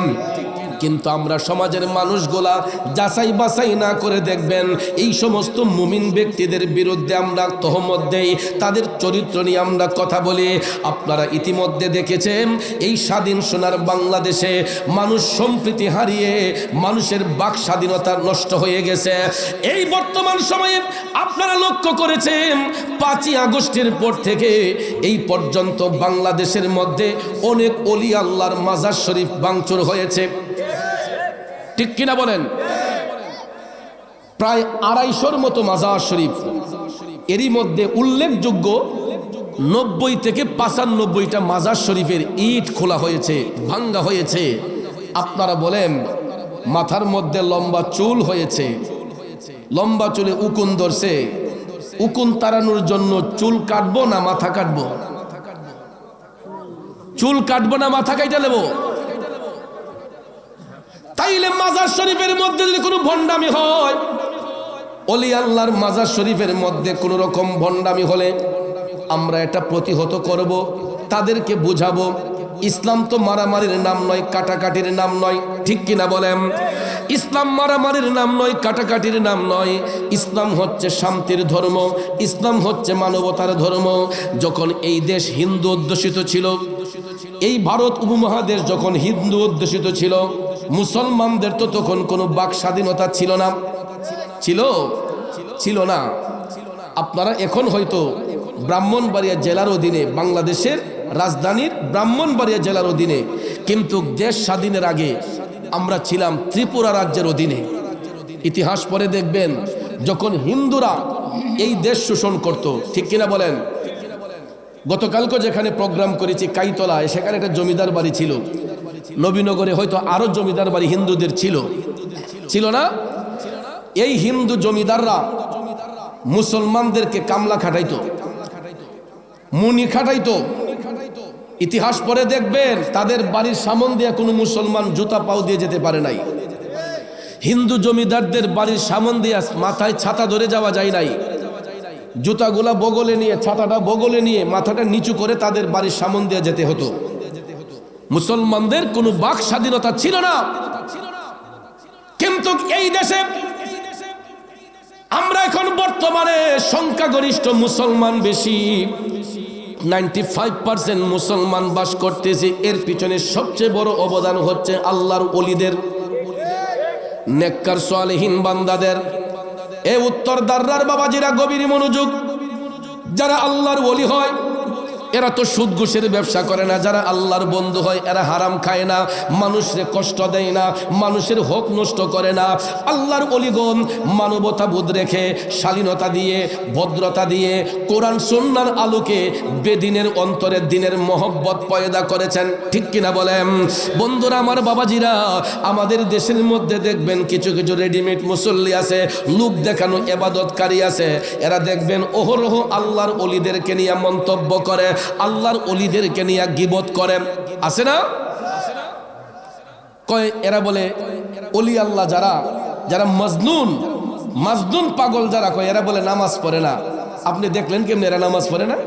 কিন্তু আমরা সমাজের মানুষগুলা যাচাই বাছাই না করে দেখবেন এই সমস্ত মুমিন ব্যক্তিদের বিরুদ্ধে আমরা তহমত দেই, তাদের চরিত্র নিয়ে আমরা কথা বলি। আপনারা ইতিমধ্যে দেখেছেন এই স্বাধীন সোনার বাংলাদেশে মানুষ সম্প্রীতি হারিয়ে মানুষের বাক স্বাধীনতা নষ্ট হয়ে গেছে। এই বর্তমান সময়ে আপনারা লক্ষ্য করেছেন 5ই আগস্টের পর থেকে এই পর্যন্ত বাংলাদেশের মধ্যে অনেক ওলি আল্লাহর মাজার শরীফ ভাঙচুর হয়েছে। ঠিক কিনা বলেন? প্রায় 250-র মতো মাজার শরীফ। এরই মধ্যে উল্লেখযোগ্য 90 থেকে 95টা মাজার শরীফের ইট খোলা হয়েছে, ভাঙ্গা হয়েছে। আপনারা বলেন, মাথার মধ্যে লম্বা চুল হয়েছে, লম্বা চুলে উকুন ধরছে, উকুন তাড়ানোর জন্য চুল কাটবো না মাথা কাটবো? চুল কাটবো না মাথা কাইটা নেব? তাইলে মাজার শরীফের মধ্যে যদি কোনো ভণ্ডামি হয়, ওলি আল্লাহর মাজার শরীফের মধ্যে কোনো রকম ভণ্ডামি হলে আমরা এটা প্রতিহত করব, তাদেরকে বুঝাবো। ইসলাম তো মারামারির নাম নয়, কাটাকাটির নাম নয়। ঠিক কিনা বলেন? ইসলাম মারামারির নাম নয়, কাটাকাটির নাম নয়। ইসলাম হচ্ছে শান্তির ধর্ম, ইসলাম হচ্ছে মানবতার ধর্ম। যখন এই দেশ হিন্দু অধ্যুষিত ছিল, এই ভারত উপমহাদেশ যখন হিন্দু অধ্যুষিত ছিল, মুসলমানদের তো তখন কোনো বাক স্বাধীনতা ছিল না। ছিল না? আপনারা এখন হয়তো ব্রাহ্মণবাড়িয়া জেলার অধীনে, বাংলাদেশের রাজধানীর ব্রাহ্মণবাড়িয়া জেলার অধীনে, কিন্তু দেশ স্বাধীনের আগে আমরা ছিলাম ত্রিপুরা রাজ্যের অধীনে। ইতিহাস পরে দেখবেন যখন হিন্দুরা এই দেশ শোষণ করত, ঠিক কিনা বলেন? গতকালকে যেখানে প্রোগ্রাম করেছি কাইতলায়, সেখানে একটা জমিদার বাড়ি ছিল। নবীনগরে হয়তো আরো জমিদার বাড়ি হিন্দুদের ছিল না? এই হিন্দু জমিদাররা মুসলমানদেরকে কামলা খাটাইতো, মুনি খাটাইতো। ইতিহাস পরে দেখবেন তাদের বাড়ির সামন দিয়ে কোনো মুসলমান জুতা পাও দিয়ে যেতে পারে নাই। হিন্দু জমিদারদের বাড়ির সামন দিয়ে মাথায় ছাতা ধরে যাওয়া যায় নাই। জুতাগুলা বগলে নিয়ে, ছাতাটা বগলে নিয়ে, মাথাটা নিচু করে তাদের বাড়ির সামন দিয়ে যেতে হতো। মুসলমানদের কোনো বাক স্বাধীনতা ছিল না। কিন্তু এই দেশে আমরা এখন বর্তমানে সংখ্যাগরিষ্ঠ মুসলমান বেশি, 95% মুসলমান বাস করতেছে। এর পিছনে সবচেয়ে বড় অবদান হচ্ছে আল্লাহর ওলিদের, নেককার সালেহীন বান্দাদের। এ উত্তরদাররার বাবাজিরা গভীর মনোযোগ। যারা আল্লাহর ওলি হয় এরা তো সুদ ঘুষের ব্যবসা করে না। যারা আল্লাহর বন্ধু হয় এরা হারাম খায় না, মানুষের কষ্ট দেয় না, মানুষের হক নষ্ট করে না। আল্লাহর ওলিগণ মানবতা বোধ রেখে, শালীনতা দিয়ে, ভদ্রতা দিয়ে, কোরআন সুন্নাহর আলোকে বেদিনের অন্তরে দিনের মহব্বত পয়দা করেছেন, ঠিক কিনা বলেন? বন্ধুরা আমার, বাবাজিরা, আমাদের দেশের মধ্যে দেখবেন কিছু কিছু রেডিমেড মুসল্লি আছে, লোক দেখানো ইবাদতকারী আছে। এরা দেখবেন অহরহ আল্লাহর ওলিদেরকে নিয়ে মন্তব্য করে, আল্লাহর ওলিদেরকে নিয়ে গীবত করে, আছে না? কয় এরা বলে ওলি আল্লাহ যারা মজনুন পাগল যারা, কয় এরা বলে নামাজ পড়ে না। আপনি দেখলেন কেমনি এরা নামাজ পড়ে না?